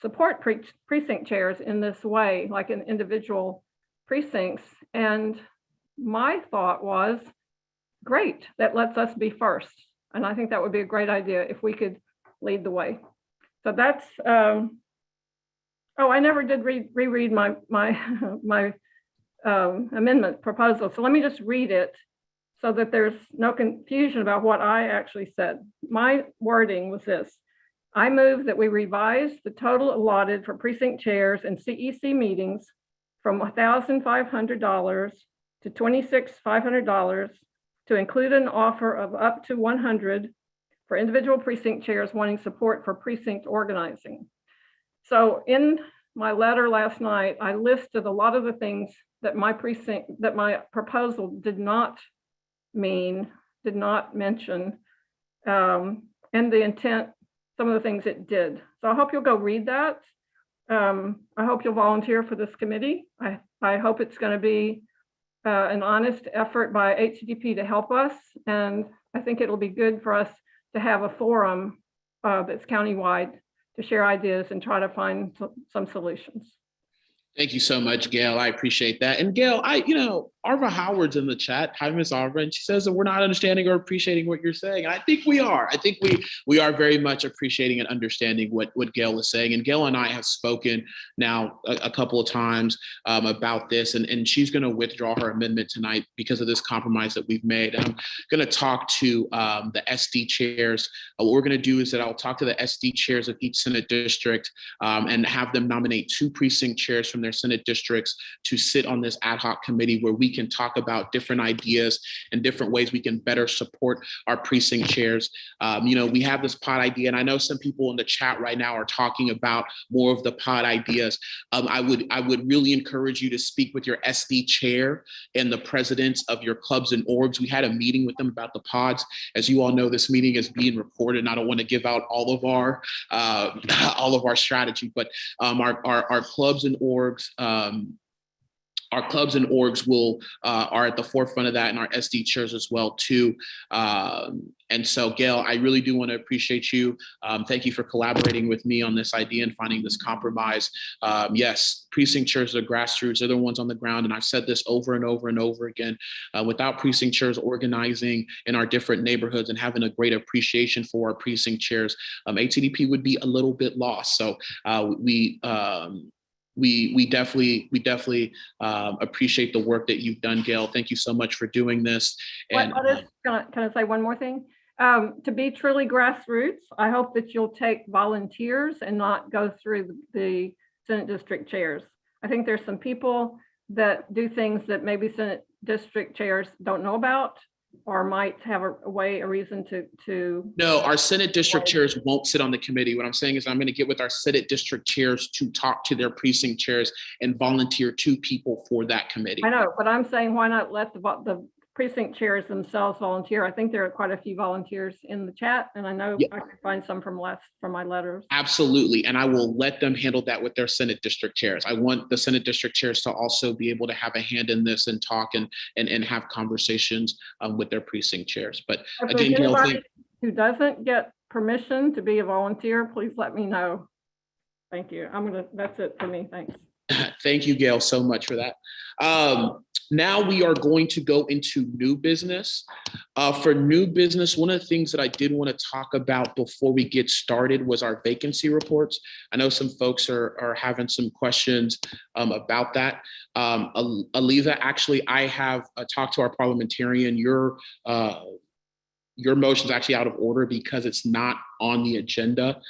Speaker 18: support precinct chairs in this way, like in individual precincts. And my thought was, great, that lets us be first. And I think that would be a great idea if we could lead the way. So that's, oh, I never did reread my amendment proposal. So let me just read it so that there's no confusion about what I actually said. My wording was this: I move that we revise the total allotted for precinct chairs and CEC meetings from $1,500 to $2,600 to include an offer of up to 100 for individual precinct chairs wanting support for precinct organizing. So in my letter last night, I listed a lot of the things that my proposal did not mean, did not mention, and the intent, some of the things it did. So I hope you'll go read that. I hope you'll volunteer for this committee. I hope it's going to be an honest effort by HCDP to help us. And I think it'll be good for us to have a forum that's countywide to share ideas and try to find some solutions.
Speaker 3: Thank you so much, Gail. I appreciate that. And Gail, Arva Howard's in the chat. Hi, Miss Arva. And she says that we're not understanding or appreciating what you're saying. And I think we are. I think we are very much appreciating and understanding what Gail is saying. And Gail and I have spoken now a couple of times about this, and she's going to withdraw her amendment tonight because of this compromise that we've made. And I'm going to talk to the SD chairs. What we're going to do is that I'll talk to the SD chairs of each Senate district and have them nominate 2 precinct chairs from their Senate districts to sit on this ad hoc committee where we can talk about different ideas and different ways we can better support our precinct chairs. We have this pod idea, and I know some people in the chat right now are talking about more of the pod ideas. I would really encourage you to speak with your SD chair and the presidents of your clubs and orgs. We had a meeting with them about the pods. As you all know, this meeting is being recorded, and I don't want to give out all of our strategy, but our clubs and orgs our clubs and orgs are at the forefront of that, and our SD chairs as well too. And so, Gail, I really do want to appreciate you. Thank you for collaborating with me on this idea and finding this compromise. Yes, precinct chairs are grassroots. They're the ones on the ground. And I've said this over and over and over again. Without precinct chairs organizing in our different neighborhoods and having a great appreciation for our precinct chairs, ATDP would be a little bit lost. So we definitely appreciate the work that you've done, Gail. Thank you so much for doing this. And
Speaker 18: can I say one more thing? To be truly grassroots, I hope that you'll take volunteers and not go through the Senate district chairs. I think there's some people that do things that maybe Senate district chairs don't know about, or might have a reason to.
Speaker 3: No, our Senate district chairs won't sit on the committee. What I'm saying is I'm going to get with our Senate district chairs to talk to their precinct chairs and volunteer 2 people for that committee.
Speaker 18: I know, but I'm saying why not let the precinct chairs themselves volunteer? I think there are quite a few volunteers in the chat, and I know I could find some from my letters.
Speaker 3: Absolutely, and I will let them handle that with their Senate district chairs. I want the Senate district chairs to also be able to have a hand in this and talk and have conversations with their precinct chairs. But
Speaker 18: if
Speaker 3: again,
Speaker 18: there's
Speaker 3: Gail,
Speaker 18: anybody who doesn't get permission to be a volunteer, please let me know. Thank you. That's it for me. Thanks.
Speaker 3: Thank you, Gail, so much for that. Now we are going to go into new business. For new business, one of the things that I did want to talk about before we get started was our vacancy reports. I know some folks are having some questions about that. Aliza, actually, I have talked to our parliamentarian. Your motion is actually out of order because it's not on the agenda.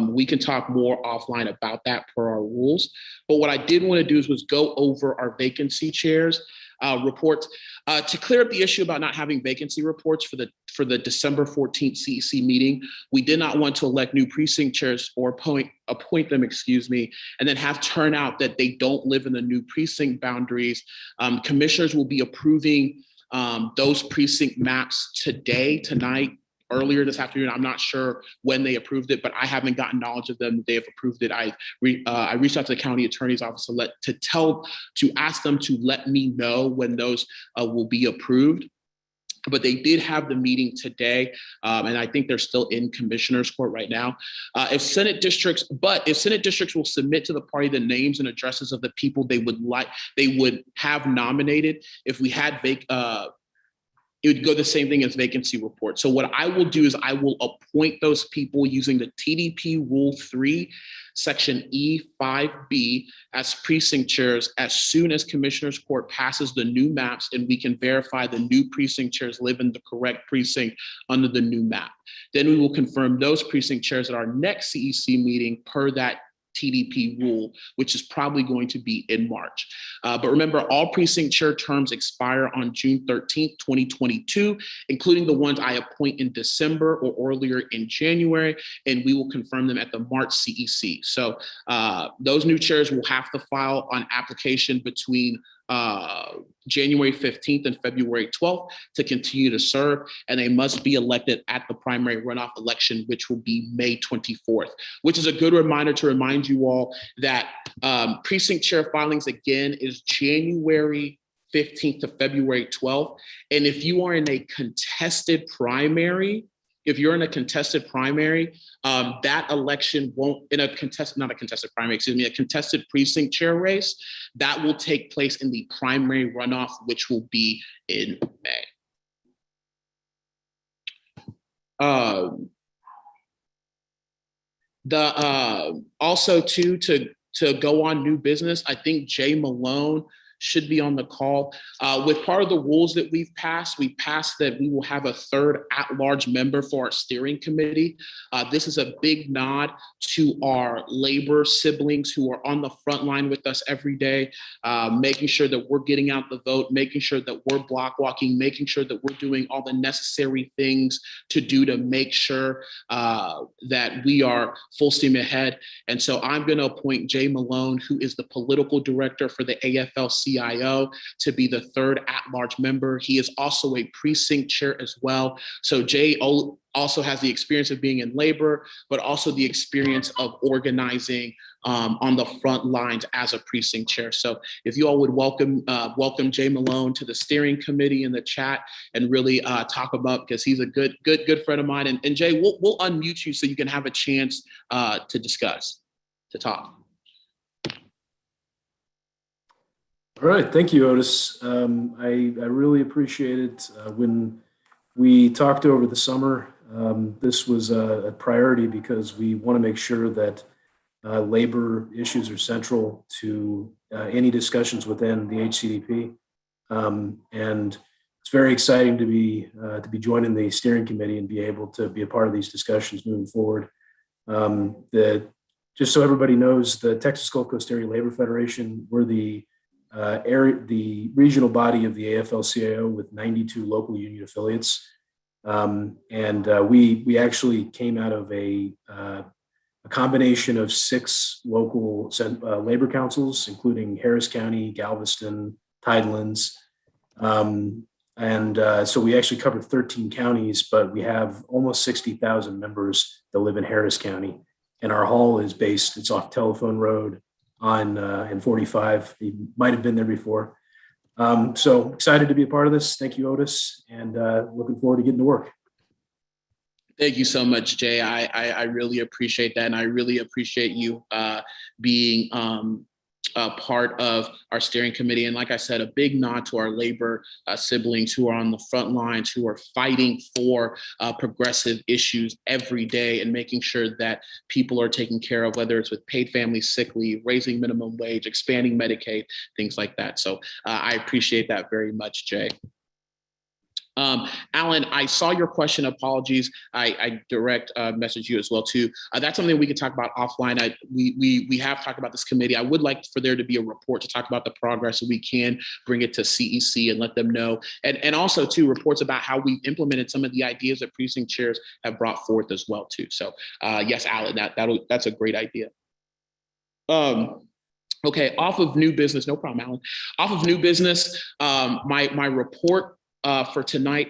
Speaker 3: We can talk more offline about that per our rules. But what I did want to do was go over our vacancy chairs reports to clear up the issue about not having vacancy reports for the December 14th CEC meeting. We did not want to elect new precinct chairs or appoint them, and then have turn out that they don't live in the new precinct boundaries. Commissioners will be approving those precinct maps tonight, earlier this afternoon. I'm not sure when they approved it, but I haven't gotten knowledge of them. They have approved it. I reached out to the county attorney's office to ask them to let me know when those will be approved. But they did have the meeting today, and I think they're still in commissioner's court right now. If Senate districts will submit to the party the names and addresses of the people they would have nominated, if we had it would go the same thing as vacancy report. So what I will do is I will appoint those people using the TDP Rule 3, Section E5B as precinct chairs as soon as Commissioner's Court passes the new maps and we can verify the new precinct chairs live in the correct precinct under the new map. Then we will confirm those precinct chairs at our next CEC meeting per that TDP rule, which is probably going to be in March. But remember, all precinct chair terms expire on June 13th, 2022, including the ones I appoint in December or earlier in January, and we will confirm them at the March CEC. So those new chairs will have to file an application between January 15th and February 12th to continue to serve, and they must be elected at the primary runoff election, which will be May 24th, which is a good reminder to remind you all that precinct chair filings again is January 15th to February 12th. And if you are in a contested primary, that election won't, a contested precinct chair race, that will take place in the primary runoff, which will be in May. Also to go on new business, I think Jay Malone should be on the call. With part of the rules that we passed that we will have a third at-large member for our steering committee. This is a big nod to our labor siblings who are on the front line with us every day, making sure that we're getting out the vote, making sure that we're block walking, making sure that we're doing all the necessary things to do to make sure that we are full steam ahead. And so I'm going to appoint Jay Malone, who is the political director for the AFL-CIO, to be the third at-large member. He is also a precinct chair as well. So Jay also has the experience of being in labor, but also the experience of organizing on the front lines as a precinct chair. So if you all would welcome Jay Malone to the steering committee in the chat and really talk about, because he's a good friend of mine. And Jay, we'll unmute you so you can have a chance to discuss, to talk.
Speaker 19: All right, thank you, Otis. I really appreciate it. When we talked over the summer, this was a priority because we want to make sure that labor issues are central to any discussions within the HCDP. And it's very exciting to be joining the steering committee and be able to be a part of these discussions moving forward. Just so everybody knows, the Texas Gulf Coast Area Labor Federation, we're the regional body of the AFL-CIO with 92 local union affiliates. We actually came out of a combination of 6 local labor councils, including Harris County, Galveston, Tidelands. So we actually covered 13 counties, but we have almost 60,000 members that live in Harris County. And our hall is based, it's off Telephone Road in 45. You might have been there before. So excited to be a part of this. Thank you, Otis, and looking forward to getting to work.
Speaker 3: Thank you so much, Jay. I really appreciate that. And I really appreciate you being a part of our steering committee. And like I said, a big nod to our labor siblings who are on the front lines, who are fighting for progressive issues every day and making sure that people are taken care of, whether it's with paid family sick leave, raising minimum wage, expanding Medicaid, things like that. So I appreciate that very much, Jay. Alan, I saw your question. Apologies. I direct message you as well too. That's something we could talk about offline. We have talked about this committee. I would like for there to be a report to talk about the progress, so we can bring it to CEC and let them know. And also too, reports about how we've implemented some of the ideas that precinct chairs have brought forth as well too. So yes, Alan, that's a great idea. Okay, off of new business, no problem, Alan. Off of new business, my report for tonight.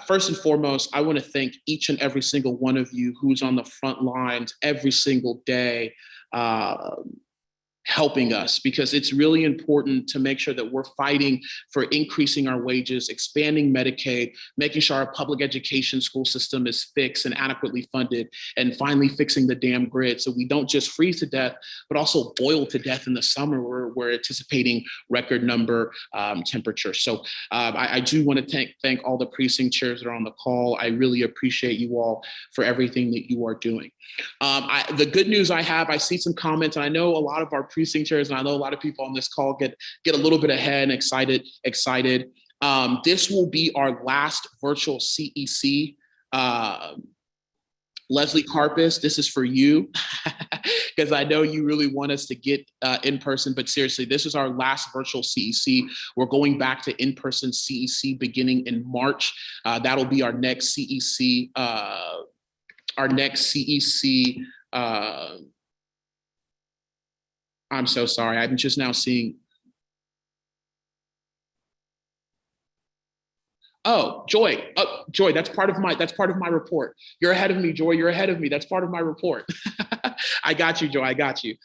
Speaker 3: First and foremost, I want to thank each and every single one of you who's on the front lines every single day, helping us, because it's really important to make sure that we're fighting for increasing our wages, expanding Medicaid, making sure our public education school system is fixed and adequately funded, and finally fixing the damn grid so we don't just freeze to death, but also boil to death in the summer where we're anticipating record number temperatures. So I do want to thank all the precinct chairs that are on the call. I really appreciate you all for everything that you are doing. The good news I have, I see some comments, and I know a lot of our precinct chairs, and I know a lot of people on this call get a little bit ahead and excited. This will be our last virtual CEC. Leslie Carpus, this is for you, because I know you really want us to get in person, but seriously, this is our last virtual CEC. We're going back to in-person CEC beginning in March. That'll be our next CEC. I'm so sorry. I'm just now seeing. Oh, Joy. Oh, Joy, that's part of my report. You're ahead of me, Joy. You're ahead of me. That's part of my report. I got you, Joy. I got you.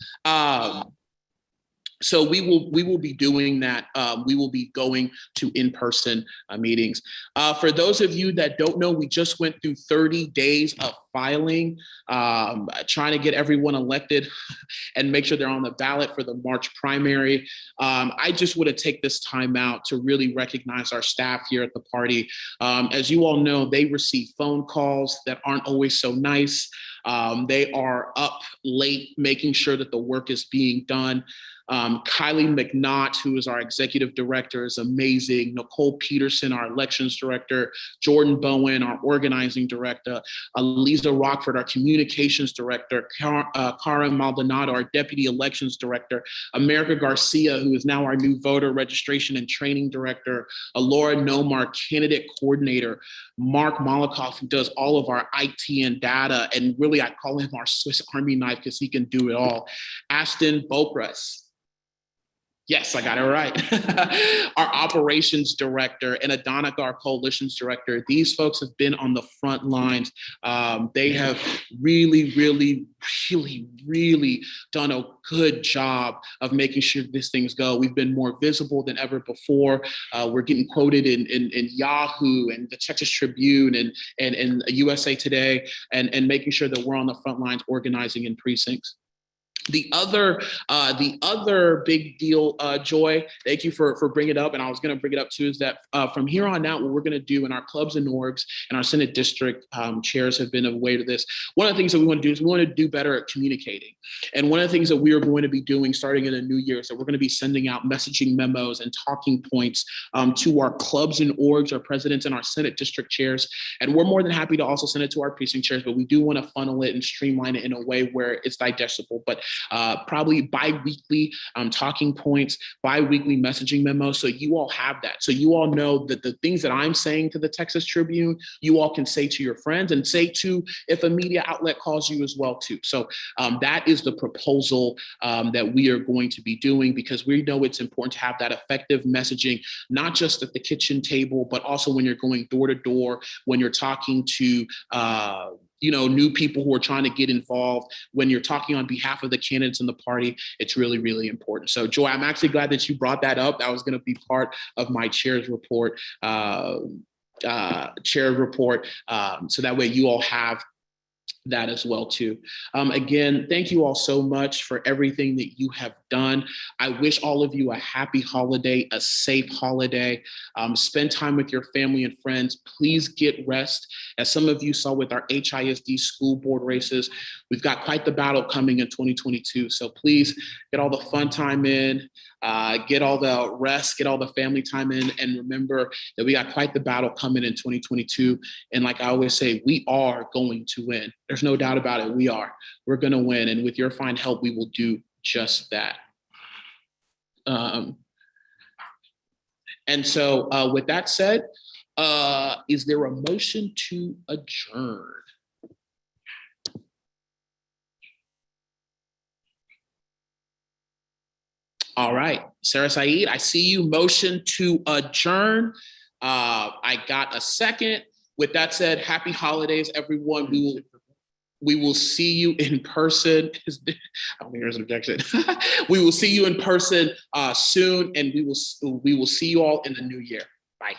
Speaker 3: So we will be doing that. We will be going to in-person meetings. For those of you that don't know, we just went through 30 days of filing, trying to get everyone elected and make sure they're on the ballot for the March primary. I just want to take this time out to really recognize our staff here at the party. As you all know, they receive phone calls that aren't always so nice. They are up late making sure that the work is being done. Kylie McNaught, who is our executive director, is amazing. Nicole Peterson, our elections director. Jordan Bowen, our organizing director. Aliza Rockford, our communications director. Cara Maldonado, our deputy elections director. America Garcia, who is now our new voter registration and training director. Laura Nomar, candidate coordinator. Mark Molikoff, who does all of our IT and data. And really, I call him our Swiss Army knife because he can do it all. Ashton Bopras, Yes, I got it right. Our operations director and Adonica, our coalitions director. These folks have been on the front lines. They have really done a good job of making sure these things go. We've been more visible than ever before. We're getting quoted in Yahoo and the Texas Tribune and USA Today, and making sure that we're on the front lines organizing in precincts. The other big deal, Joy, thank you for bringing it up, and I was going to bring it up too, is that from here on out, what we're going to do in our clubs and orgs and our Senate district chairs have been aware to this. One of the things that we want to do is we want to do better at communicating. And one of the things that we are going to be doing starting in the new year is that we're going to be sending out messaging memos and talking points to our clubs and orgs, our presidents and our Senate district chairs. And we're more than happy to also send it to our precinct chairs, but we do want to funnel it and streamline it in a way where it's digestible. But probably bi-weekly talking points, bi-weekly messaging memos. So you all have that. So you all know that the things that I'm saying to the Texas Tribune, you all can say to your friends and say to if a media outlet calls you as well too. So that is the proposal that we are going to be doing, because we know it's important to have that effective messaging, not just at the kitchen table, but also when you're going door to door, when you're talking to new people who are trying to get involved, when you're talking on behalf of the candidates in the party. It's really important. So Joy, I'm actually glad that you brought that up. That was going to be part of my chair's report, so that way you all have that as well too. Again, thank you all so much for everything that you have done. I wish all of you a happy holiday, a safe holiday. Spend time with your family and friends. Please get rest. As some of you saw with our HISD school board races, we've got quite the battle coming in 2022. So please get all the fun time in, get all the rest, get all the family time in, and remember that we got quite the battle coming in 2022. And like I always say, we are going to win. There's no doubt about it. We're going to win. And with your fine help, we will do just that. And so with that said, is there a motion to adjourn? All right, Sarah Saeed, I see you. Motion to adjourn. I got a second. With that said, happy holidays, everyone. We will see you in person. I don't think there's an objection. We will see you in person soon, and we will see you all in the new year. Bye.